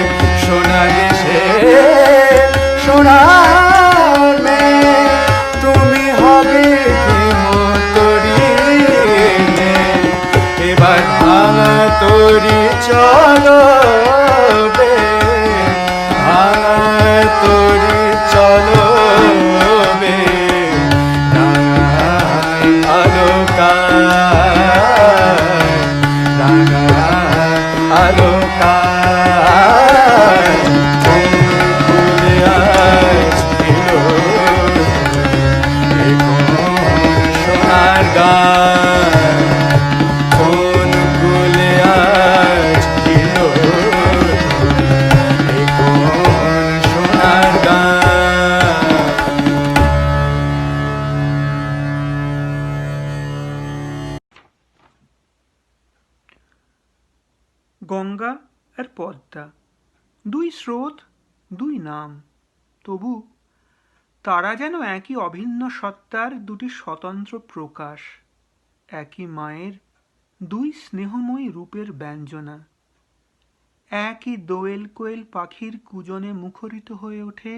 সোনার দেশে সোনার মেয়ে, তুমি হবে কি মোর তরি মেয়ে। এবার ভাঙা তরি চলো বে, ভাঙা তরি চলো বে, রাঙায় আলোকায়, রাঙায় আলোকায়, কোন কুলে আজ ভিলো তোরি, এ কোন সোনার গান, কোন কুলে আজ ভিলো তোরি, এ কোন সোনার গান। গঙ্গা আর পদ্মা, দুই স্রোত, দুই নাম, তবু তারা যেন একই অভিন্ন সত্তার দুটি স্বতন্ত্র প্রকাশ, একই মায়ের দুই স্নেহময়ী রূপের ব্যঞ্জনা। একই দোয়েল কোয়েল পাখির কুজনে মুখরিত হয়ে ওঠে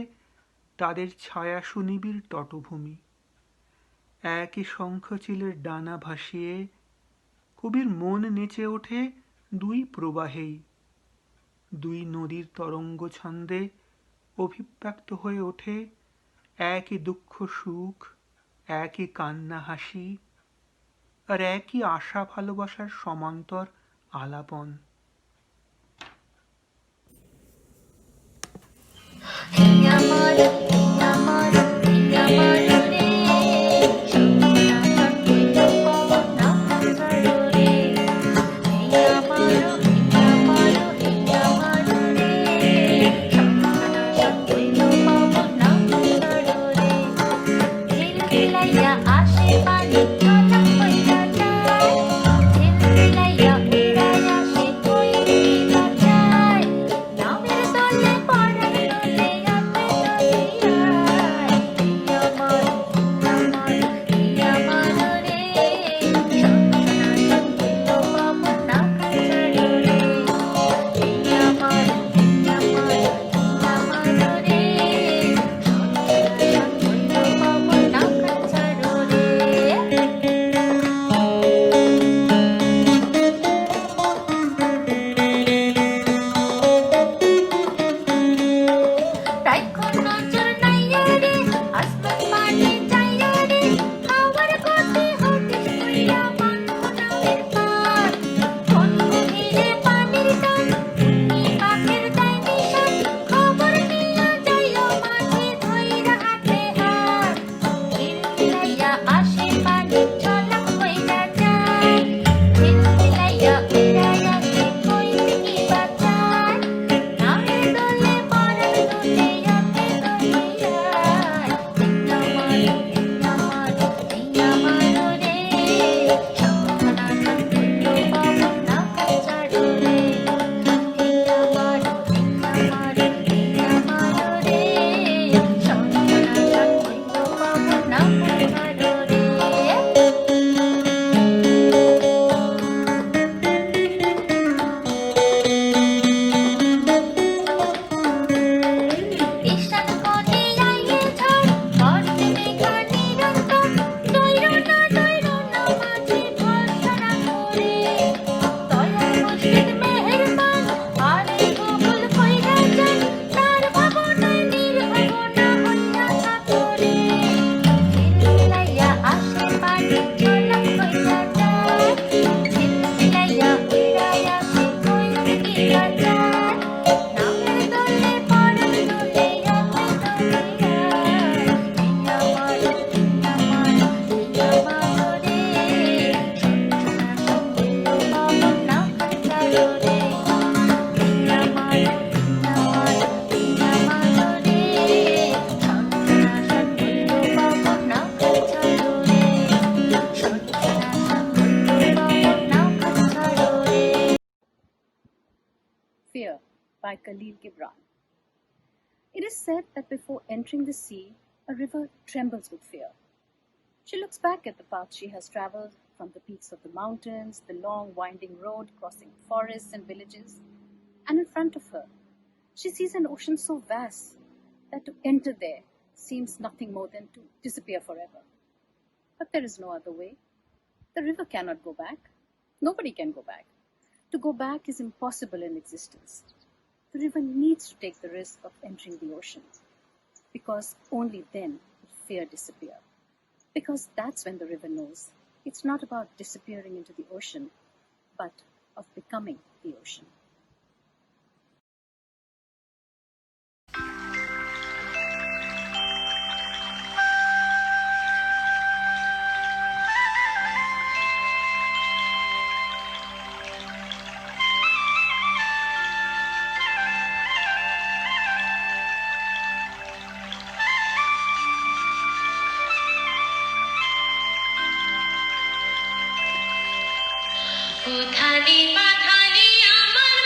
তাদের ছায়া সুনিবিড় তটভূমি। একই শঙ্খচিলের ডানা ভাসিয়ে কবির মন নেচে ওঠে দুই প্রবাহেই। দুই নদীর তরঙ্গ ছন্দে অভিব্যক্ত হয়ে ওঠে একই দুঃখ সুখ, একই কান্না হাসি, আর একই আশা ভালোবাসার সমান্তর আলাপন। Fear by Khalil Gibran. It is said that before entering the sea, a river trembles with fear. She looks back at the path she has traveled from the peaks of the mountains, the long winding road crossing forests and villages, and in front of her, she sees an ocean so vast that to enter there seems nothing more than to disappear forever. But there is no other way. The river cannot go back. Nobody can go back. To go back is impossible in existence. The river needs to take the risk of entering the ocean, because only then will fear disappear. Because that's when the river knows it's not about disappearing into the ocean, but of becoming the ocean. উথালি পাথালি আমার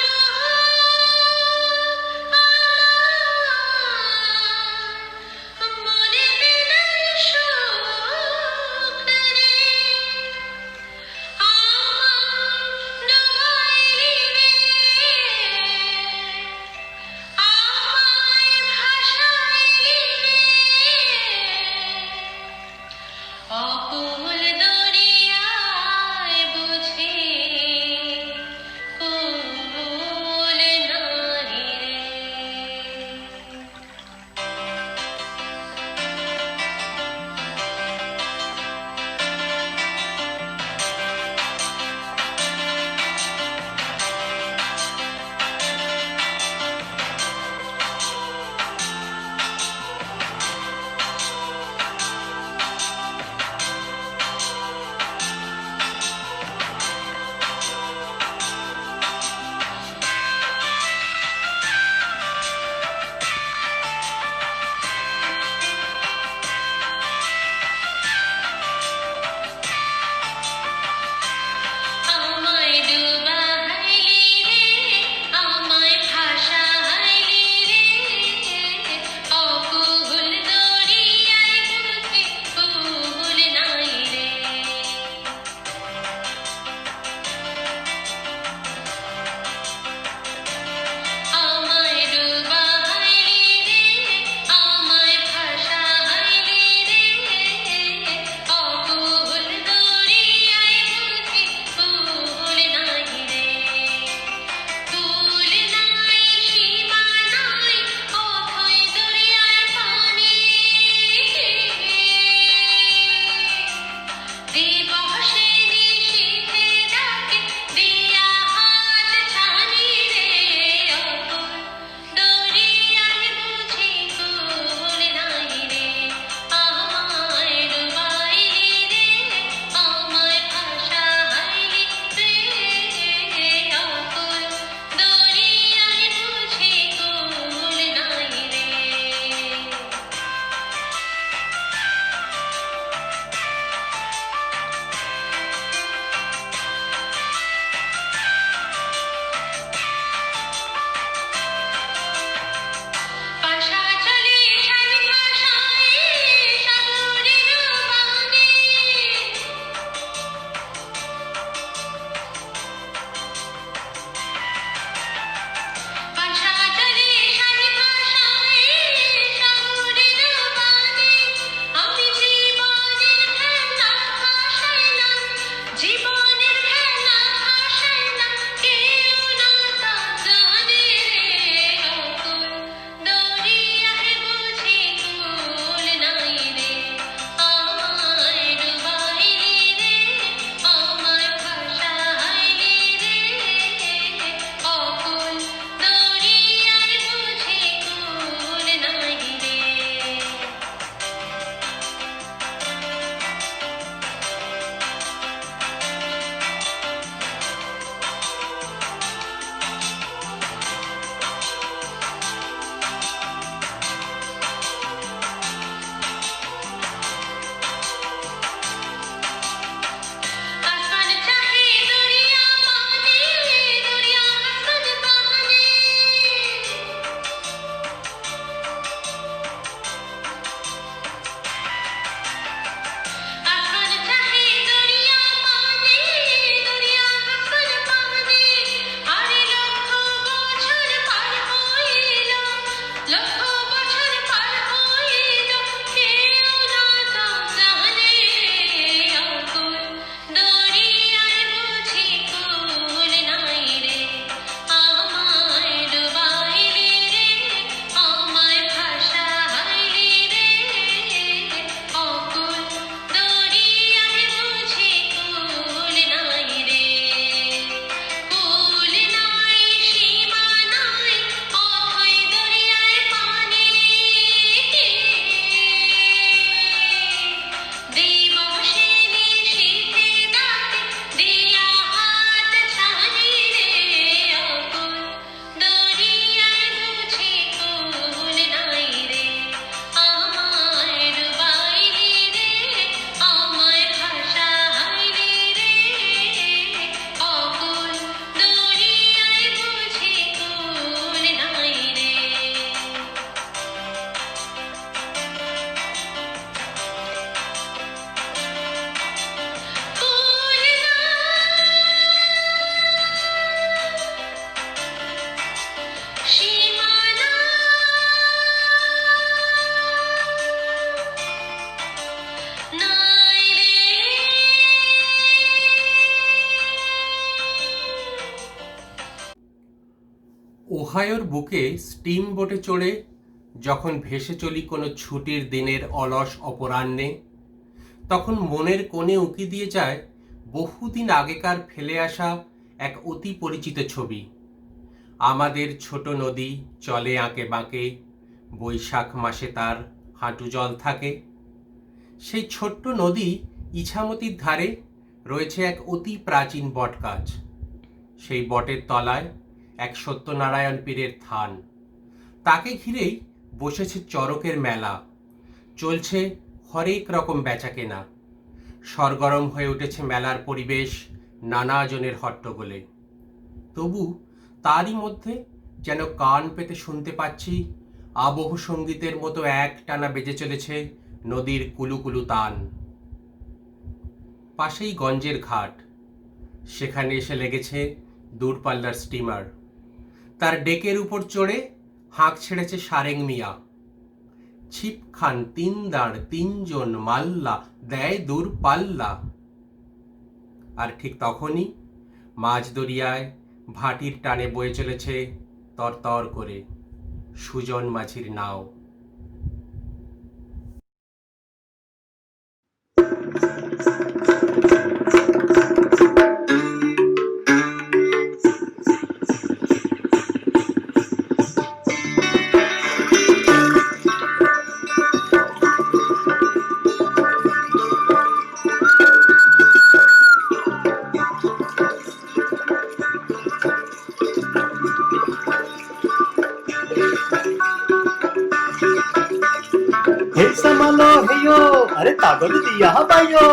ওহায়োর বুকে steam বোটে চড়ে যখন ভেসে চলি কোনো ছুটির দিনের অলস অপরাহ্নে, তখন মনের কোণে উঁকি দিয়ে যায় বহুদিন আগেকার ফেলে আসা এক অতি পরিচিত ছবি। আমাদের ছোট নদী চলে আঁকে বাঁকে, বৈশাখ মাসে তার হাঁটু জল থাকে। সেই ছোট্ট নদী ইছামতির ধারে রয়েছে এক অতি প্রাচীন বটগাছ। সেই বটের তলায় এক সত্যনারায়ণ পীরের থান। তাকে ঘিরেই বসেছে চড়কের মেলা, চলছে হরেক রকম বেচাকেনা। সরগরম হয়ে উঠেছে মেলার পরিবেশ নানা জনের হট্টগোলে। তবু তারই মধ্যে যেন কান পেতে শুনতে পাচ্ছি আবহ সঙ্গীতের মতো এক টানা বেজে চলেছে নদীর কুলুকুলু তান। পাশেই গঞ্জের ঘাট, সেখানে এসে লেগেছে দূরপাল্লার স্টিমার। তার ডেকের উপর চড়ে হাঁক ছেড়েছে সারেং মিয়া। ছিপ খান 3 দাঁড় 3 জন মাল্লা দেয় দূরপাল্লা। আর ঠিক তখনই মাঝ দরিয়ায় ভাটির টানে বয়ে চলেছে তরতর করে সুজন মাঝির নাও। समालो हेयो अरे तागद दिया बायो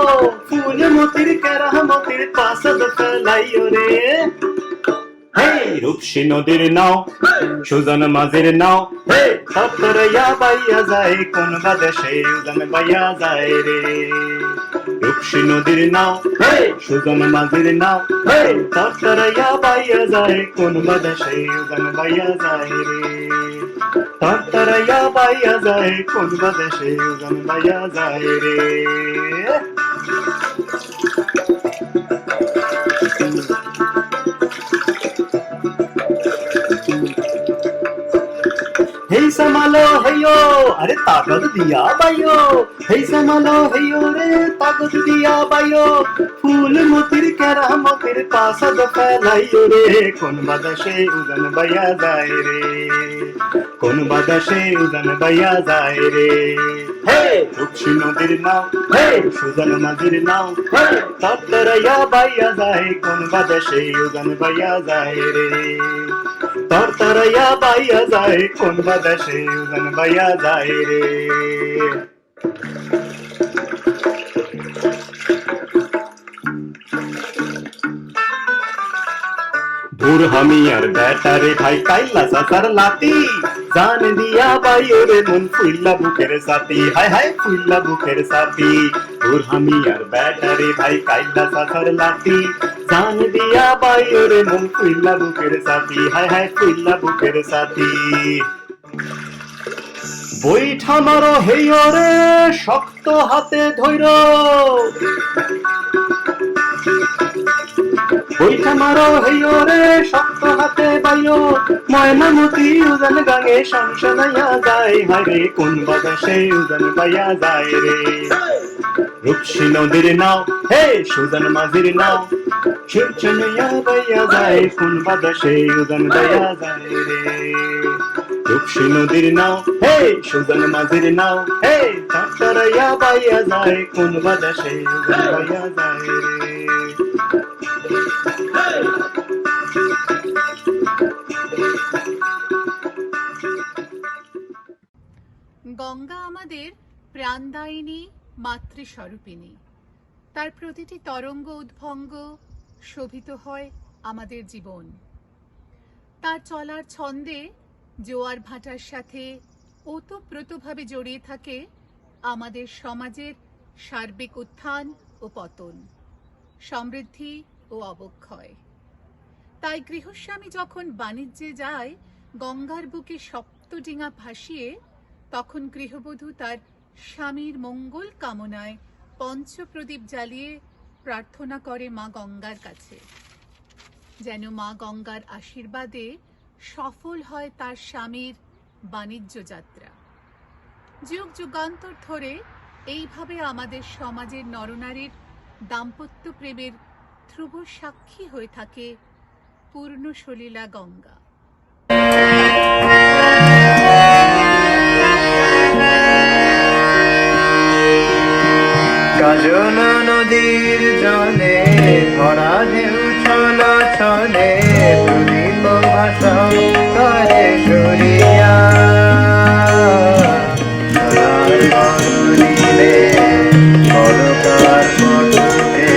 फूल मोतिर केरा मोतिर पासद फैलाइयो रे हे रूपसी नदीर नाव সুজন মাঝির নাও হে তত্তরয়া বাইয়া যায় কোন বাদেশে উজান বাইয়া যায় রে রূপসী নদীর নাও হে সুজন মাঝির নাও হে তত্তরয়া বাইয়া যায় কোন বাদেশে উজান বাইয়া যায় রে তত্তরয়া বাইয়া যায় কোন বাদেশে উজান বাইয়া যায় রে हे समालो हेयो अरे ताकत दिया बायो हे समालो हेयो रे ताकत दिया बायो फूल मोतिर केरा मोतिर पासद फैलाइयो रे कोन बादशे उदन बया जाए रे कोन बादशे उदन बया जाए रे हे रूपसी नदीर नाव हे सुजन माझिर नाव हे तत्तरया बया जाए कोन बादशे उदन बया जाए रे তরতরয়া বাইয়া যায় কোন বাদেশে উজান বাইয়া যায় রে दूर हमी আর বেটারে ভাই কাইলা সাসার লাতি জান দিয়া বাইও রে মন ফুইলা বুকের সাথী হায় হায় ফুইলা বুকের সাথী दूर हमी আর বেটারে ভাই কাইলা সাসার লাতি জান দিয়া বাইও রে মন ফুইলা বুকের সাথী হায় হায় ফুইলা বুকের সাথী বইঠা মারো হেইও রে শক্ত হাতে ধইরো বইঠা মারো হেইও রে শক্ত হাতে বাইও ময়নামতি উজান গাঙে সংশনাইয়া যায় হারে কোন বাতাসে উজান বাইয়া যায় রে রূপসী নদীর নাও হে সুজন মাঝির নাও ছিনছনিয়া বাইয়া যায় কোন বাতাসে উজান বাইয়া যায় রে রূপসী নদীর নাও হে সুজন মাঝির নাও হে তরতরয়া বাইয়া যায় কোন বাতাসে উজান বাইয়া যায় রে গঙ্গা আমাদের প্রাণদায়িনী মাতৃস্বরূপিণী। তার প্রতিটি তরঙ্গ উদ্ভঙ্গ শোভিত হয় আমাদের জীবন। তার চলার ছন্দে জোয়ার ভাটার সাথে ওতপ্রোতভাবে জড়িয়ে থাকে আমাদের সমাজের সার্বিক উত্থান ও পতন, সমৃদ্ধি ও অবক্ষয়। তাই গৃহস্বামী যখন বাণিজ্যে যায় গঙ্গার বুকে সপ্তডিঙা ভাসিয়ে, তখন গৃহবধূ তার স্বামীর মঙ্গল কামনায় পঞ্চপ্রদীপ জ্বালিয়ে প্রার্থনা করে মা গঙ্গার কাছে, যেন মা গঙ্গার আশীর্বাদে সফল হয় তার স্বামীর বাণিজ্য যাত্রা। যুগ যুগান্তর ধরে এইভাবে আমাদের সমাজের নরনারীর দাম্পত্য প্রেমের ধ্রুব সাক্ষী হয়ে থাকে পূর্ণ সলিলা গঙ্গা। কাজল নদীর জলে ভরা ঢেউ ছল ছলে প্রদীপ ভাষা করে সরিয়া সোনার বননীলে পলকার পথে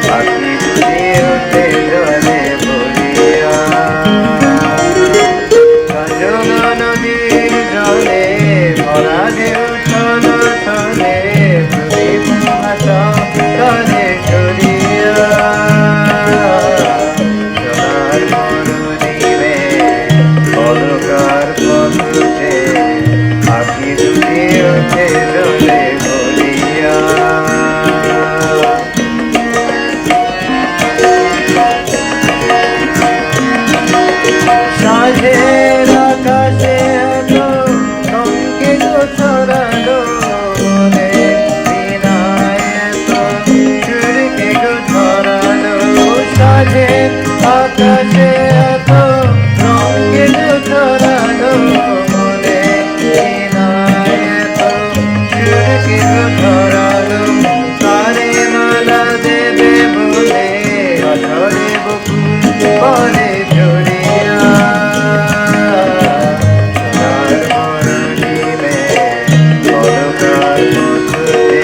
পাখি দুটি ওঠে জলে ভরিয়া। কাজল নদীর জলে ভরা ঢেউ ছল ছলে প্রদীপ ভাষা করে সরিয়া সোনার বননীলে পলকার পথে পাখি দুটি ওঠে জলে ভরিয়া। সাঁঝের আকাশে এত সংকেত ছড়ালো মনে বিনায় এত সুরকে গো ধরালো। সাঁঝের আকাশে এত সংকেত ছড়ালো মনে বিনায় এত সুরকে গো ধরালো। তারে মালা দেবে বলে আঠরে বকুল পরে ঝরিয়া সোনার বননীলে পলকার পথে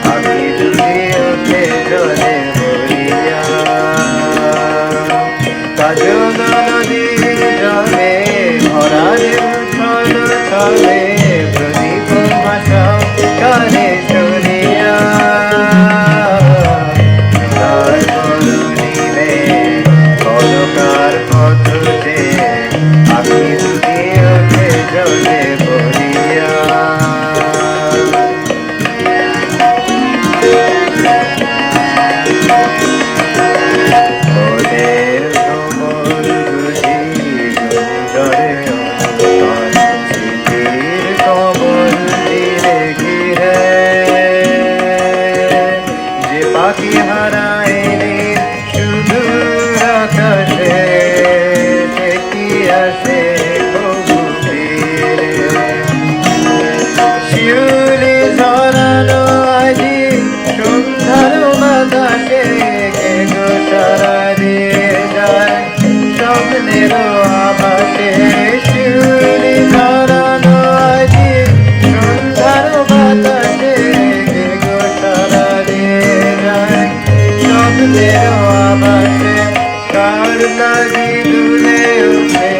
পাখি দুটি ওঠে জলে ভরিয়া। কাজল নদীর জলে ভরা ঢেউ ছল ছলে প্রদীপ ভাষা করে সরিয়া সোনার বননীলে পলকার পথে পাখি দুটি ওঠে জলে ভরিয়া। ওদের ভ্রমর বুঝি গুঞ্জরে অন্তর স্মৃতির কমল তীরে ঘিরে যে পাখি হারায়নি সুদূর আকাশে সে কি আসে কবু ফিরে। শিউলি ঝরানো আজি সন্ধ্যার বাতাসে কে গো সারা দিয়ে যায় স্বপ্নের আভাসে। শিউলি ঝরানো আজি সন্ধ্যার বাতাসে কে গো সারা দিয়ে যায় স্বপ্নের আভাসে। কার লাগি দুলে উঠে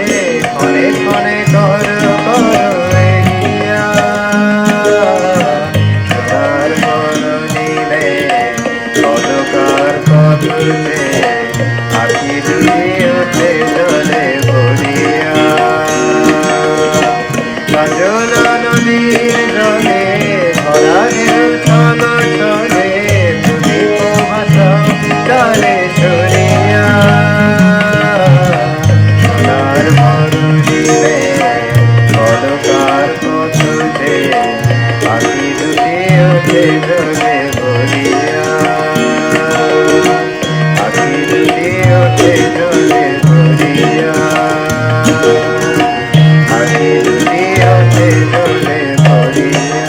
ক্ষণে ক্ষণে কর এগিয়া সোনার বননীলে পলকার পথে পাখি দুটি ওঠে জলে ভরিয়া। কাজল নদীর জলে ভরা ঢেউ ছল ছলে প্রদীপ ভাষা করে সরিয়া সোনার বননীলে পলকার পথে পাখি দুটি ওঠে জলে ভরিয়া। পাখি দুটি ওঠে জলে ভরিয়া। পাখি দুটি ওঠে জলে ভরিয়া।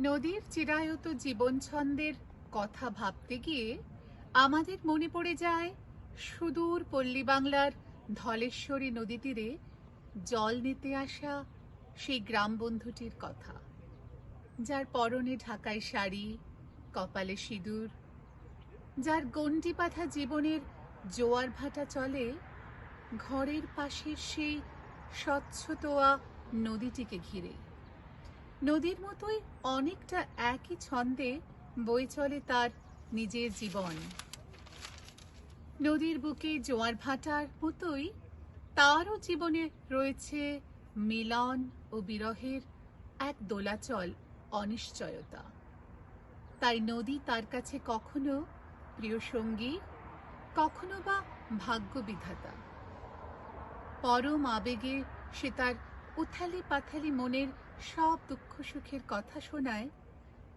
নদীর চিরায়ত জীবন ছন্দের কথা ভাবতে গিয়ে আমাদের মনে পড়ে যায় সুদূর পল্লী বাংলার ধলেশ্বরী নদী তীরে জল নিতে আসা সেই গ্রাম বন্ধুটির কথা, যার পরনে ঢাকাই শাড়ি, কপালে সিঁদুর, যার গণ্ডি বাঁধা জীবনের জোয়ার ভাটা চলে ঘরের পাশের সেই স্বচ্ছতোয়া নদীটিকে ঘিরে। নদীর মতোই অনেকটা একই ছন্দে বয়ে চলে তার নিজের জীবন। নদীর বুকে জোয়ার ভাটার মতোই তারও জীবনে রয়েছে মিলন ও বিরহের এক দোলাচল অনিশ্চয়তা। তাই নদী তার কাছে কখনো প্রিয় সঙ্গী, কখনো বা ভাগ্য বিধাতা। পরম আবেগে সে তার উথালি পাথালি মনের সব দুঃখ সুখের কথা শোনায়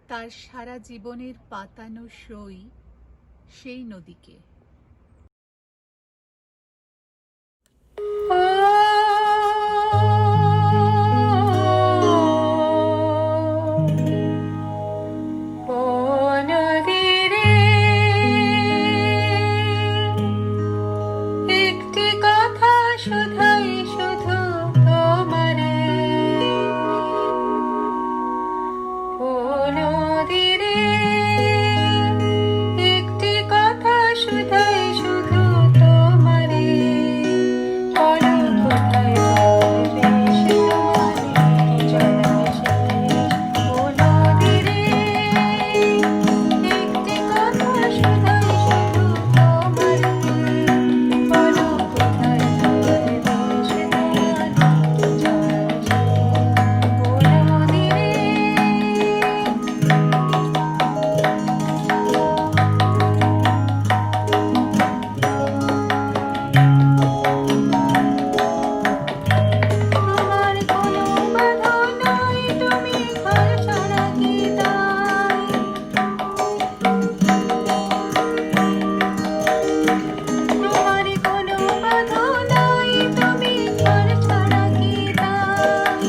তার সারা জীবনের পাতানো সই সেই নদীকে। একটি কথা শুধাই শুধু তোমারে, ও নদীরে, একটি কথা শুধাই শুধু তোমারে, বলো কোথায় ভালোবেসে তোমারে জলাশে, ও নদীরে, একটি কথা শুধাই শুধু তোমারে, বলো কোথায় ভালোবেসে তোমারে জলাশে, ও নদীরে। তোমার কোনো বাধা নাই, তুমি ঘর ছাড়া কি দায়? তোমার কোনো বাধা নাই, তুমি ঘর ছাড়া কি দায়?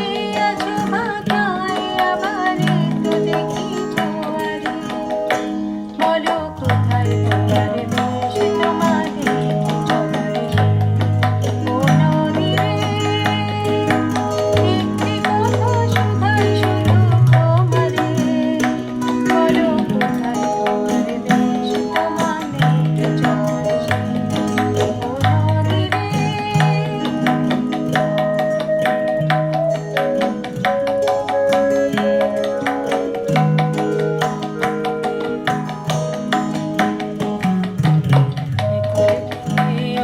এই আছো ঢাকায়, আবার তো দেখি জোয়ারে, বলো কোথায় তোমার দেশ, তোমারে জলাশে, ও নদীরে, একটি কথা শুধাই শুধু তোমারে, বলো কোথায় তোমার দেশ, তোমারে জলাশে, ও নদীরে।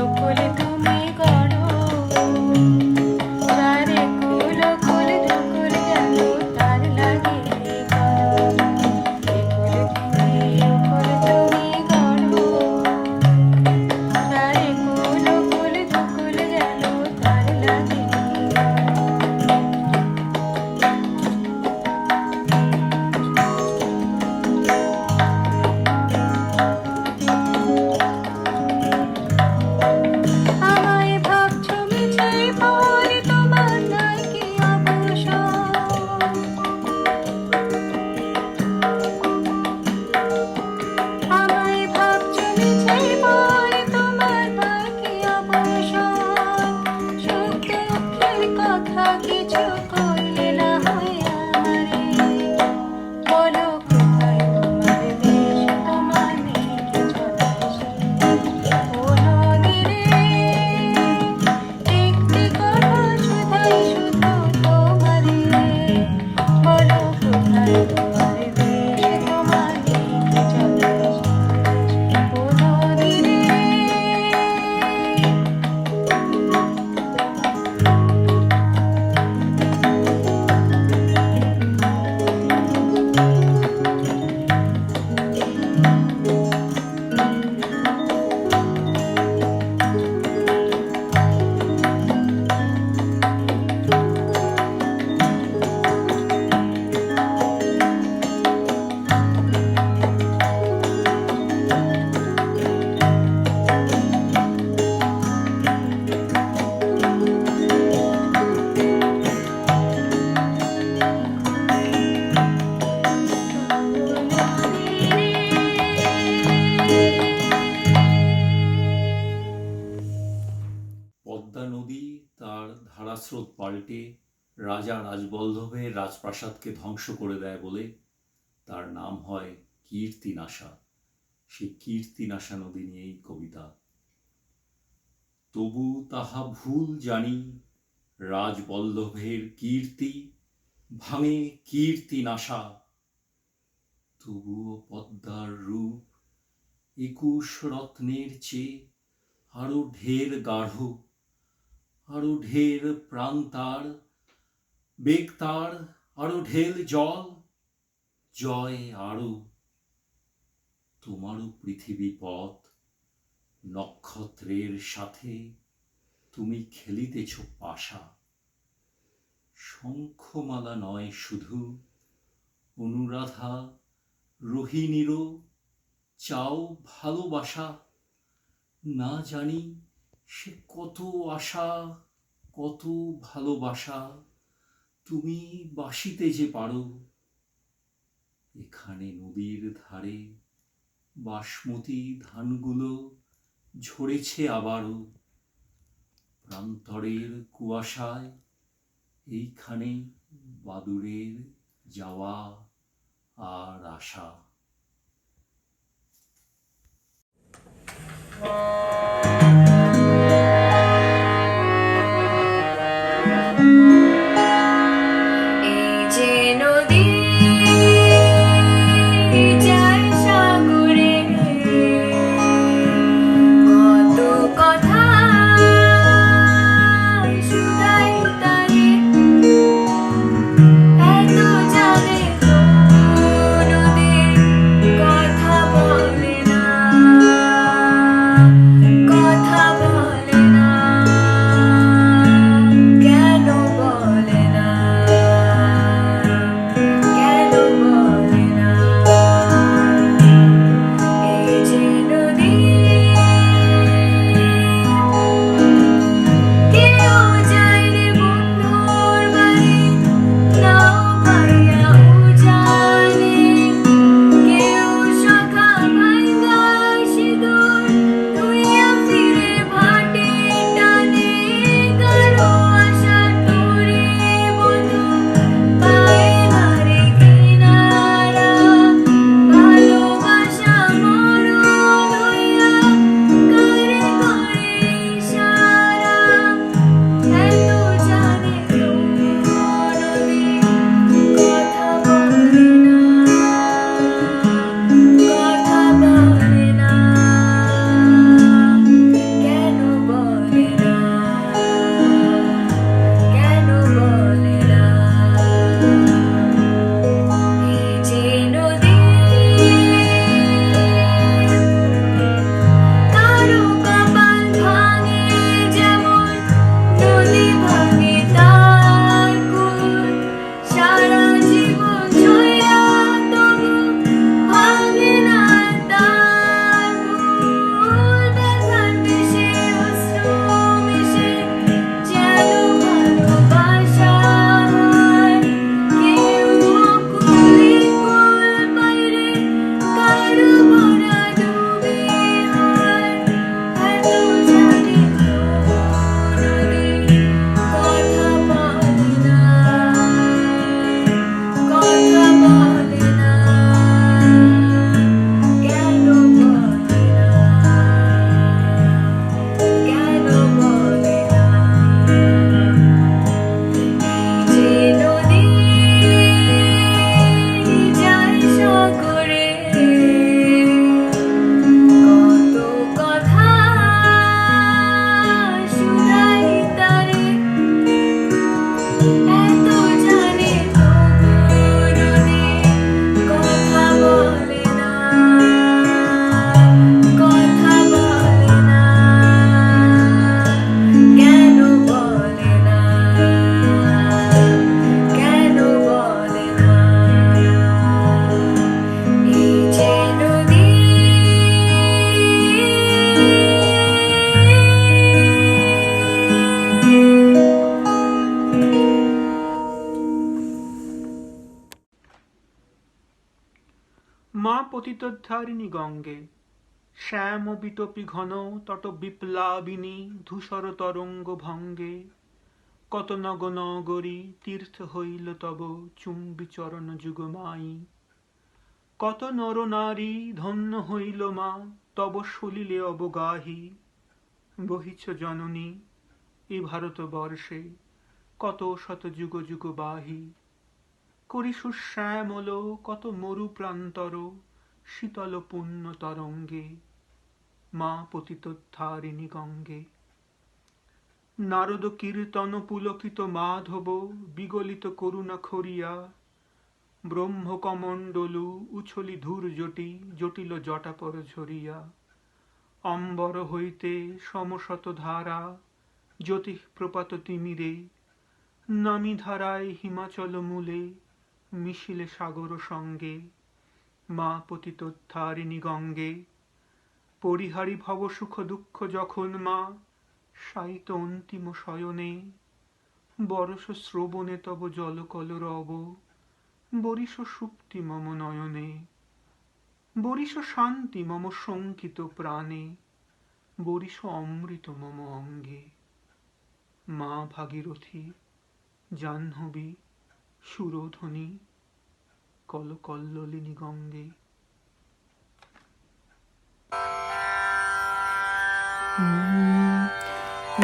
ওকুলে তুমি গড়ো, চারে কুল কুল ধুকুল গেল তার লাগে গড়ো, ওকুলে তুমি গড়ো, চারে কুল কুল ধুকুল গেল তার লাগে আমায় ভাবছো মিছে পরে, তোমার নাই কি অবসর? আমায় ভাবছো মিছে পরে, তোমার নাই কি অবসর? সুখ দুঃখের কথা কিছু করলে না হয় আমারে, বলো কোথায় তোমার দেশ, তোমার নেই জলাশে, ও নদীরে, একটি কথা শুধাই শুধু তোমারে, বলো কোথায় তোমার দেশ, তোমার নেই জলাশে, ও নদীরে। পদ্মা নদী তার ধারাস্রোত পাল্টে রাজা রাজবল্লভের রাজপ্রাসাদকে ধ্বংস করে দেয় বলে তার নাম হয় কীর্তিনাশা। সেই কীর্তিনাশা নদী নিয়েই কবিতা। তবু তাহা ভুল জানি, রাজবল্লভের কীর্তি ভাঙে কীর্তিনাশা। তবুও পদ্মার রূপ 21 রত্নের চেয়ে আরো ঢের গাঢ়, আরো ঢের প্রাণ তার, বেগ তার আরো ঢেল জল। জয় আরো, তোমারও পৃথিবী পথ, নক্ষত্রের সাথে তুমি খেলিতেছ পাশা। শঙ্খমালা নয় শুধু, অনুরাধা রোহিণীরও চাও ভালোবাসা। না জানি সে কত আশা, কত ভালোবাসা তুমি বাসিতে যে পারো। এখানে নদীর ধারে বাসমতি ধানগুলো ঝরেছে আবারও। প্রান্তরের কুয়াশায় এইখানে বাদুড়ের যাওয়া আর আসা। এই যে নদী যায় সাগরে, কত কথা শুধাই তারে, এত জানে তো নদীর কথা বলে না, কথা বলে না, কেন বলে না, কেন বলে না। এই যে নদী কেউ যায় রে বন্ধুর বাড়ি, নাও পাইয়া উজানে, কেউ সখা ভাঙ্গা সিঁদুর ধুইয়া ফিরে ভাটে টানে, কারো আশা তোরে বধূ পায় না রে কিনারা, ভালোবাসা মরণ হইয়া করে করে ইশারা, এত জানে তো নদী কথা বলে না, কথা বলে না, কেন বলে না, কেন বলে না। এই যে নদী কারো কপাল ভাঙে যেমন, নদী ভাঙে তার কুল, সারা জীবন ছুঁয়া তবু ভাঙে না তার মূল। ব্যথার দেশে অশ্রু মিশে যেন ভালোবাসা হয়, কেউ অকুলে কুল বাইরে, কারো ভরা ডুবে হয়, এত জানে তো নদী কথা বলে না, কথা বলে না, কেন বলে না, কেন বলে না। এই যে নদী যায় সাগরে, কত কথা শুধাই তারে, এত জানে তো নদী কথা বলে না, কথা বলে না, কেন বলে না, কেন বলে না। এই যে নদী মা পতিতোদ্ধারিণী গঙ্গে, শ্যাম বিটপি ঘন তট বিপ্লাবিনী ধূসর তরঙ্গ ভঙ্গে, কত নগ নগরী তীর্থ হইল তব চুম্বি চরণ যুগমাই, কত নর নারী ধন্য হইল মা তব সলিলে অবগাহী। বহিছ জননী এই ভারতবর্ষে কত শত যুগ যুগ বাহি, করি সুশ্যামল কত মরু প্রান্তর শীতল পুণ্য তরঙ্গে, মা পতিতোদ্ধারিণী গঙ্গে। নারদ কীর্তন পুলকিত মাধব বিগলিত করুণা খরিয়া, ব্রহ্মকমণ্ডলু উছলি ধূর জটি জটিল জটাপর ঝরিয়া, অম্বর হইতে সমশত ধারা জ্যোতি প্রপাত তিমিরে, নামি ধারায় হিমাচল মূলে মিশিলে সাগর সঙ্গে, মা পতিতোদ্ধারিণী গঙ্গে। পরিহারি ভব সুখ দুঃখ যখন মা শায়িত অন্তিম শয়নে, বরস শ্রবণে তব জলকল রব, বরিশ সুপ্তি মম নয়নে, বরিশ শান্তি মম শঙ্কিত প্রাণে, বরিশ অমৃত মম অঙ্গে। মা ভাগীরথী, জাহ্নবী, সুরধ্বনি, কলকল্লোলিনী গঙ্গে।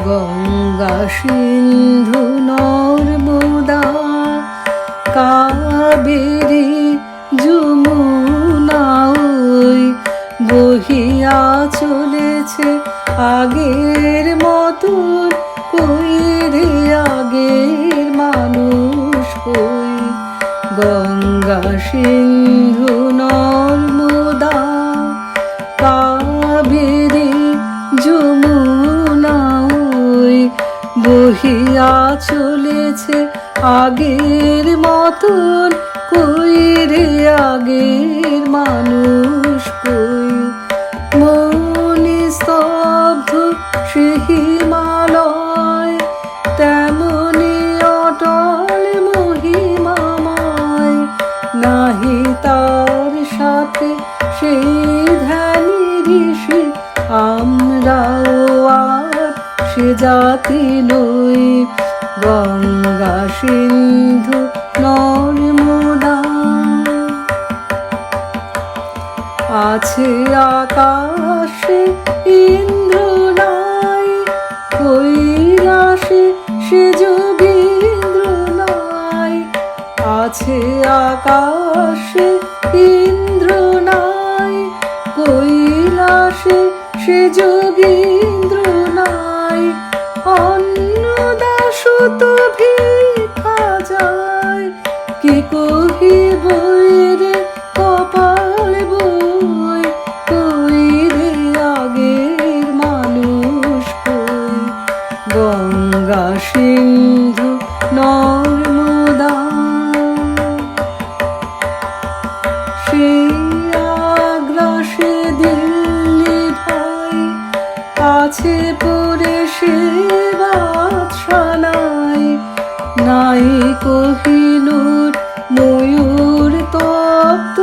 গঙ্গা সিন্ধু নর্মদা কাবেরী যমুনা ওই বহিয়া চলেছে আগের মতন, কই রে আগের মানুষ কই। গঙ্গা সিন্ধু নর্মদা কাবেরী যমুনা ওই বহিয়া চলেছে আগের মতন, কই রে আগের মানুষ কই। মনি স্তব্ধ সে হিমালয়, তেমনি অটল মহিমাময়, নাহি তার সাথে সেই ধ্যানী ঋষি, আমরাও আর সে জাতি নই। গঙ্গা সিন্ধু নর্মদা আছে আকাশে ইন্দ্র নাই, কৈলাসে সে যোগীন্দ্র নাই। আছে আকাশে ইন্দ্র নাই, কৈলাসে সে যোগীন্দ্র নাই। অন্নদাসুত ভিক্ষা যায়, কি কহিব রে কপাল বই, কই রে আগের মানুষ কই। গঙ্গা সিন্ধু নর্মদা সে আগ্রাসে দিল্লি ভাই, আছে পরে সে বাদশালাই। নাই কোহিনূর ময়ূর তপ্ত,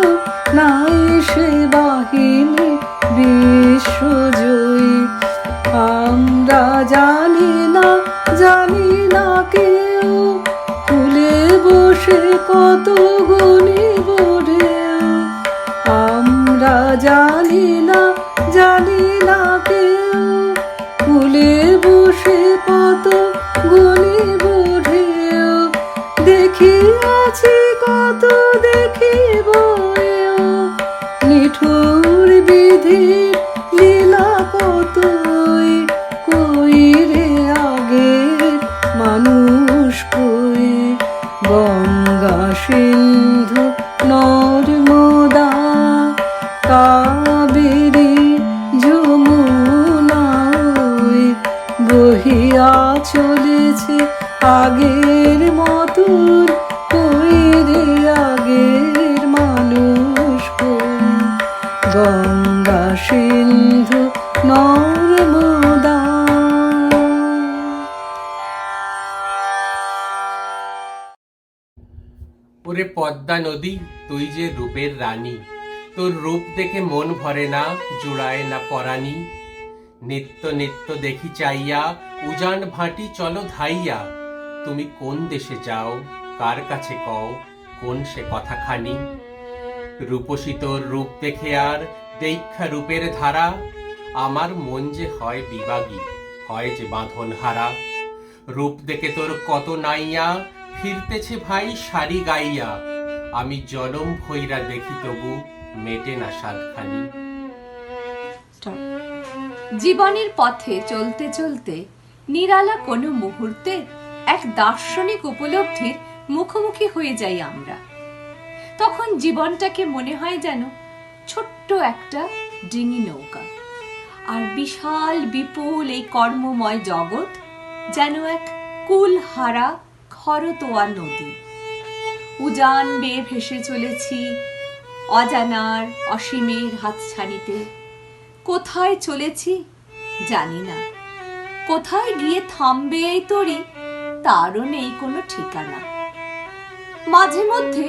নাই সে বাহিনী বিশ্বজয়ী। আমরা জানি না কেউ, ফুলে বসে কত গণিব ঢেউ। আমরা জানি না কেউ, ফুলে বসে কত গণিব ঢেউ। দেখিয়াছি কত দেখিব এও, নিঠুর বিধির লীলা কতই, কই রে আগের মানুষ কই। গঙ্গা সিন্ধু নর্মদা কাবেরী যমুনা ওই বহিয়া চলেছে আগের মতন, কই রে আগের মানুষ কই। গঙ্গা সিন্ধু নর্মদা। ওরে পদ্মা নদী, তুই যে রূপের রানী, তোর রূপ দেখে মন ভরে না, জুড়ায় না পরাণী। নিত্য নিত্য দেখি চাইয়া, উজান ভাটি চলো ধাইয়া। তুমি কোন দেশে যাও, কার কাছে কও, কোন সে কথাখানি। রূপসী তোর রূপ দেখে আর দেখা রূপের ধারা, আমার মন যে হয় বিবাগী, হয় যে বাঁধন হারা। রূপ দেখে তোর কত নাইয়া, ফিরতেছে ভাই সারি গাইয়া। আমি জনম ভৈরা দেখি তবু মেটে না সাতখানি। জীবনের পথে চলতে চলতে নিরালা কোনো মুহূর্তে এক দার্শনিক উপলব্ধির মুখোমুখি হয়ে যাই আমরা। তখন জীবনটাকে মনে হয় যেন ছোট্ট একটা ডিঙি নৌকা, আর বিশাল বিপুল এই কর্মময় জগৎ যেন এক কুলহারা খরতোয়া নদী। উজান বেয়ে ভেসে চলেছি অজানার অসীমের হাতছানিতে। কোথায় চলেছি জানি না, কোথায় গিয়ে থামবে এই তরি তারও নেই কোনো ঠিকানা। মাঝে মধ্যে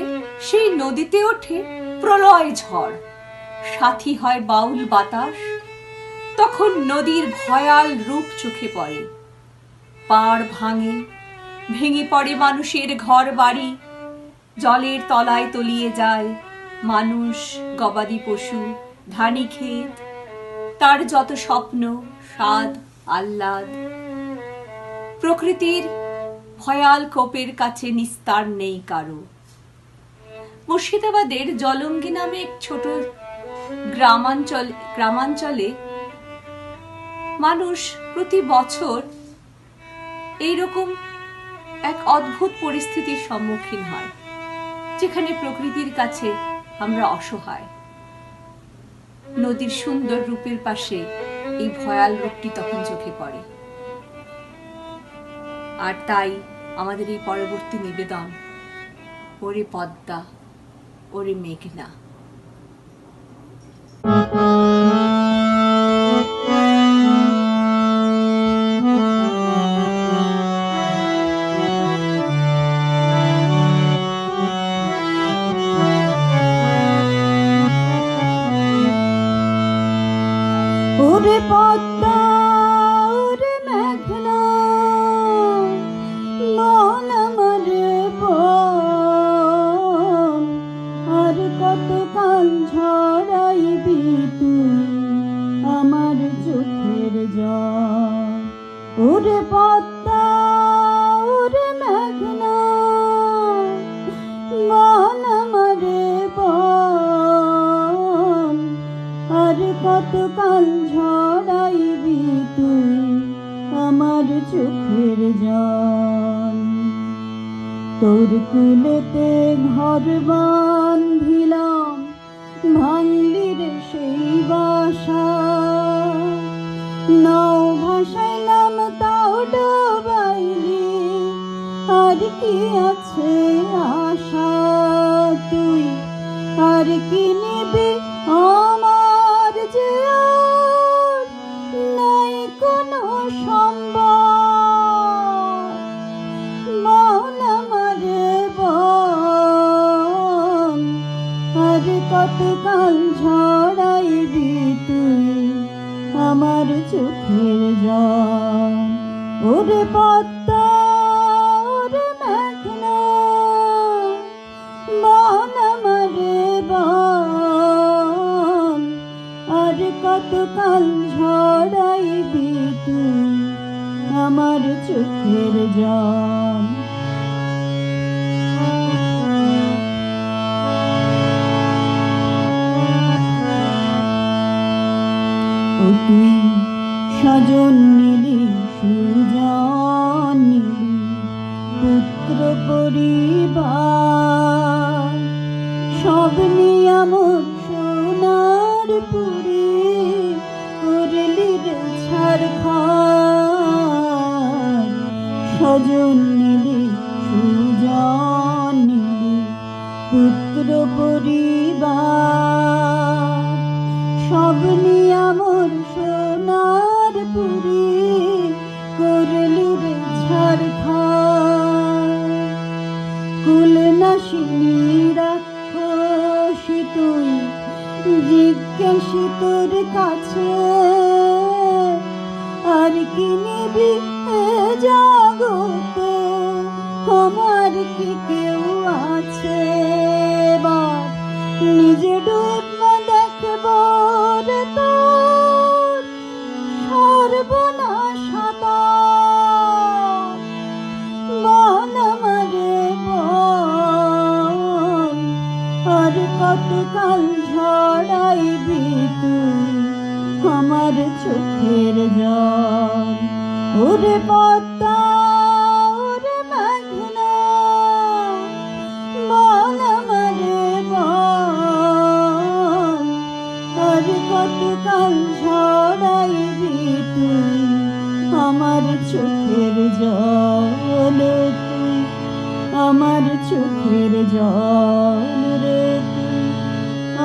সেই নদীতে ওঠে প্রলয় ঝড়, সাথী হয় বাউল বাতাস। তখন নদীর ভয়াল রূপ চোখে পড়ে, পাড় ভাঙে, ভেঙে পড়ে মানুষের ঘর বাড়ি, জলের তলায় তলিয়ে যায় মানুষ, গবাদি পশু, ধানি ক্ষেত, তার যত স্বপ্ন, স্বাদ, আহ্লাদ। প্রকৃতির ভয়াল কোপের কাছে নিস্তার নেই কারো। মুর্শিদাবাদের জলঙ্গি নামে এক ছোট গ্রামাঞ্চলে মানুষ প্রতি বছর এইরকম এক অদ্ভুত পরিস্থিতির সম্মুখীন হয়, যেখানে প্রকৃতির কাছে আমরা অসহায়। নদীর সুন্দর রূপের পাশে এই ভয়াল রূপটি তখন চোখে পড়ে। আর তাই আমাদের এই পরবর্তী নিবেদন, ওরে পদ্মা, ওরে মেঘনা। ওরে পদ্মা ওরে মেঘনা মন আমার বল, আর কতকাল ঝরাইবি তুই আমার চোখের জল। ওরে পদ্মা ওরে মেঘনা মন আমার বল, আর কতকাল ঝরাইবি তুই আমার চোখের জল। তোর কুলেতে ঘর বাঁধিলাম, ভাঙলি রে সেই বাসা, নাও ভাসাইলাম তাও ডোবাইলি, আর কি আছে আশা তুই, আর কি নিবি আমার যে আর নাই কোনো সম্বল। মন আমার বল, আর কতকাল ঝরাইবি তুই আমার চোখের জল। ওরে পদ্মা ওরে মেঘনা মন আমার বল, আর কতকাল ঝরাইবি তুই আমার চোখের জল। ও তুই স্বজন নিলি, সুজন নিলি, পুত্র পরিবার, সব নিয়ামত সোনার পুরি, করলি রে ছাড়খার। স্বজন নিলি, সুজন নিলি, পুত্র পরিবার, সব নিয়ামত সোনার পুরি, করলি রে ছাড়খার। কুল নাশিনী রাক্ষসী তুই, জিজ্ঞাসি তোর কাছে, আর কি নিবি এ জগতে, আমার কি কেউ আছে। এবার নিজে ডুব না দেখব রে তোর সর্বনাশ হাতার। মন আমার বল, আর কতকাল ঝরাইবি তুই আমার চোখের জল। ওরে পদ্মা ওরে মেঘনা মন আমার কতকাল ঝরাইবি তুই আমার চোখের জল, তুই আমার চোখের জল রে, তুই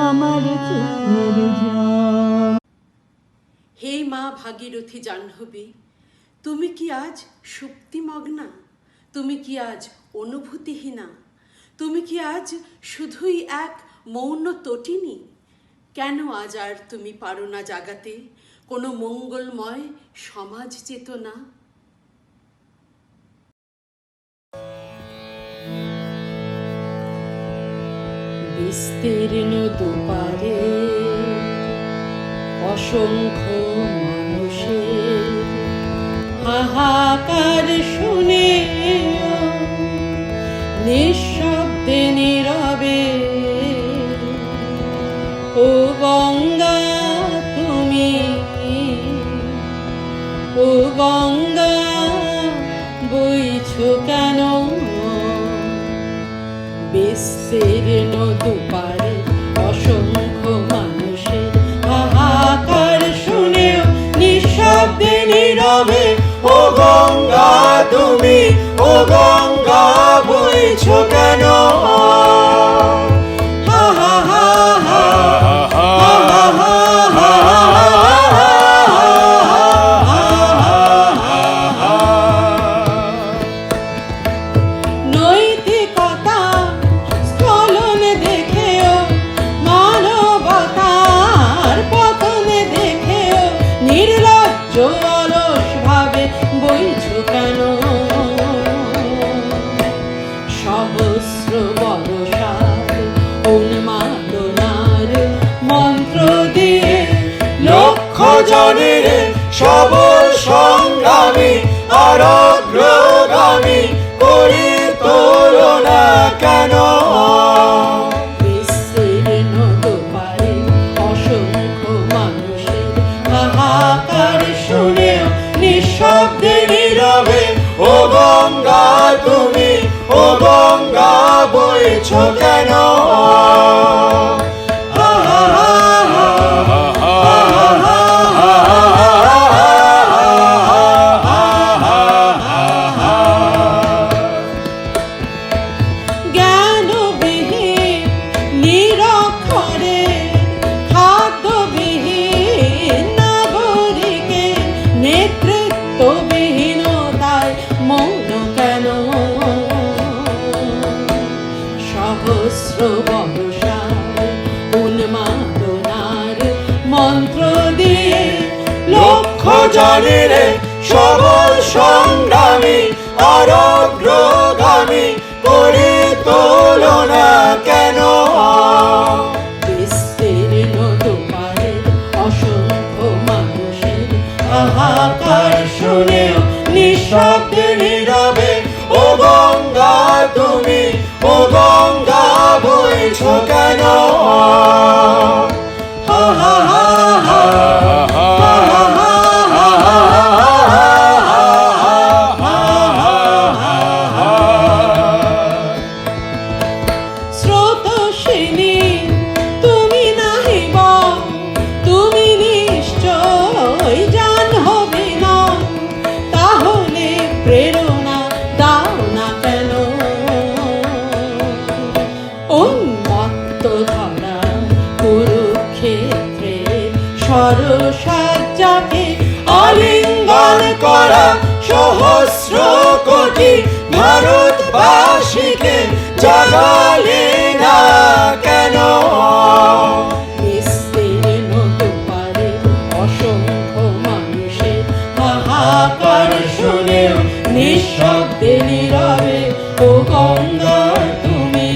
আমার চোখের জল। হে মা ভাগীরথী জাহ্নবী, তুমি কি আজ সুপ্তিমগ্না? তুমি কি আজ অনুভূতিহীনা? তুমি কি আজ শুধুই এক মৌন তটিনী? কেন আজ আর তুমি পারো না জাগাতে কোনো মঙ্গলময় সমাজ চেতনা? বিস্তীর্ণ দুপারে অসংখ্য মানুষের হাহাকার শুনে নিঃশব্দে নীরবে ও গঙ্গা তুমি, ও গঙ্গা বইছো কেন? বিস্তীর্ণ দুপারে অসংখ্য মানুষের হাহাকার শুনেও নিঃশব্দে নীরবে ও গঙ্গা তুমি, ও গঙ্গা বইছো কেন? নৈতিকতা স্খলন দেখেও, মানবতার পতন দেখেও নির্লজ্জ অলস ভাবে বইছো কেন? সহস্র বর্ষার উন্মাদনার মন্ত্র দিয়ে লক্ষ জনের সবল সংগ্রামী আর অগ্রগামী করে তোলো না কেন? বিস্তীর্ণ দুপারে অসংখ্য মানুষের হাহাকার শুনেও নিঃশব্দে নীরবে ও গঙ্গা তুমি, ও গঙ্গা বইছো কেন? জ্ঞানবিহীন নিরক্ষরে খাদ্যবিহীন নাগরিকের নেতৃত্ববিহীনতায় মৌন কেন? সহস্র বর্ষার উন্মাদনার মন্ত্র দিয়ে লক্ষ জনের সবল সংগ্রামী আর অগ্রগামী করে তোলো না কেন? বিস্তীর্ণ দুপারে অসংখ্য মানুষের হাহাকার শুনেও নিঃশব্দে নীরবে ও গঙ্গা তুমি, ও গঙ্গা বইছো কেন? স্রোতস্বিনী তুমি নাহিব, তুমি নিশ্চয় জাহ্নবী নও, তাহলে প্রেরণা দাও না কেন? উন্মত্ত ধরা কুরুক্ষেত্রে সরসজ্জাকে আলিঙ্গন করা সহস্র কোটি ভারতবাসীকে জাগালে না কেন? বিস্তীর্ণ দুপারে অসংখ্য মানুষের হাহাকার শুনেও নিঃশব্দে নীরবে ও গঙ্গা তুমি,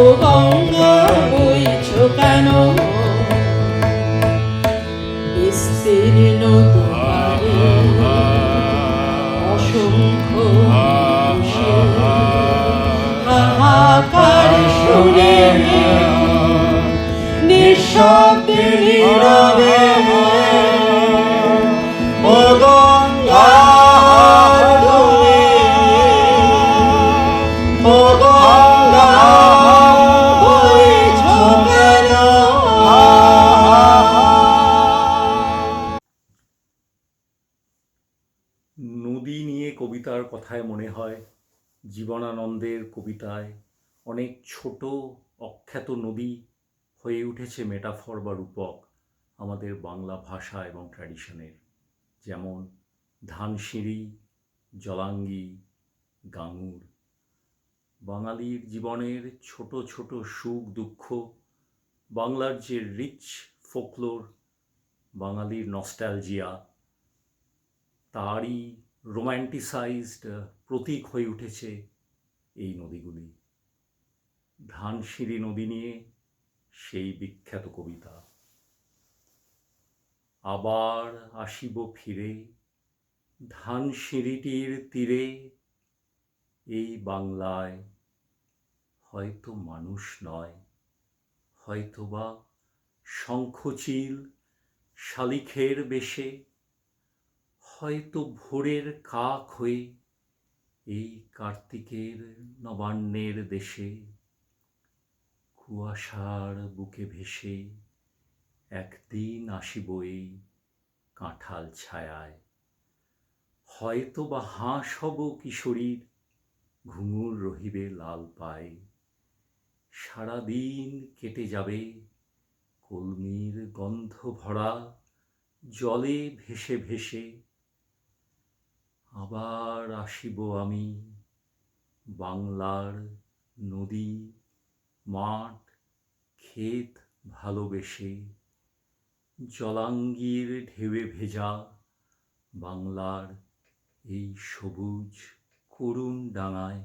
ও গঙ্গা বইছো কেন? বিস্তীর্ণ দুপারে অসংখ্য মানুষের হাহাকার শুনে নিঃশব্দে নীরবে ও গঙ্গা তুমি, ও গঙ্গা বইছো কেন? কবিতার কথায় মনে হয় জীবনানন্দের কবিতায় অনেক ছোট অখ্যাত নদী হয়ে উঠেছে মেটাফর বা রূপক আমাদের বাংলা ভাষা এবং ট্র্যাডিশনের, যেমন ধানসিঁড়ি, জলাঙ্গি, গাঙুর। বাঙালির জীবনের ছোট ছোট সুখ দুঃখ, বাংলার যে রিচ ফোকলোর, বাঙালির নস্টালজিয়া, তারই রোম্যান্টিসাইজড প্রতীক হয়ে উঠেছে এই নদীগুলি। ধানসিঁড়ি নদী নিয়ে সেই বিখ্যাত কবিতা। আবার আসিব ফিরে ধানসিঁড়িটির তীরে, এই বাংলায় হয়তো মানুষ নয়, হয়তোবা শঙ্খচিল শালিখের বেশে, হয়তো ভোরের কাক হয়ে এই কার্তিকের নবান্নের দেশে, কুয়াশার বুকে ভেসে একদিন আসিব এই কাঁঠাল ছায়ায়, হয়তো বা হাঁস হব কিশোরীর ঘুঙুর রহিবে লাল পায়ে, সারাদিন কেটে যাবে কলমির গন্ধ ভরা জলে ভেসে ভেসে। আবার আসিব আমি বাংলার নদী, মাঠ, ক্ষেত ভালোবেসে, জলাঙ্গির ঢেউয়ে ভেজা বাংলার এই সবুজ করুণ ডাঙায়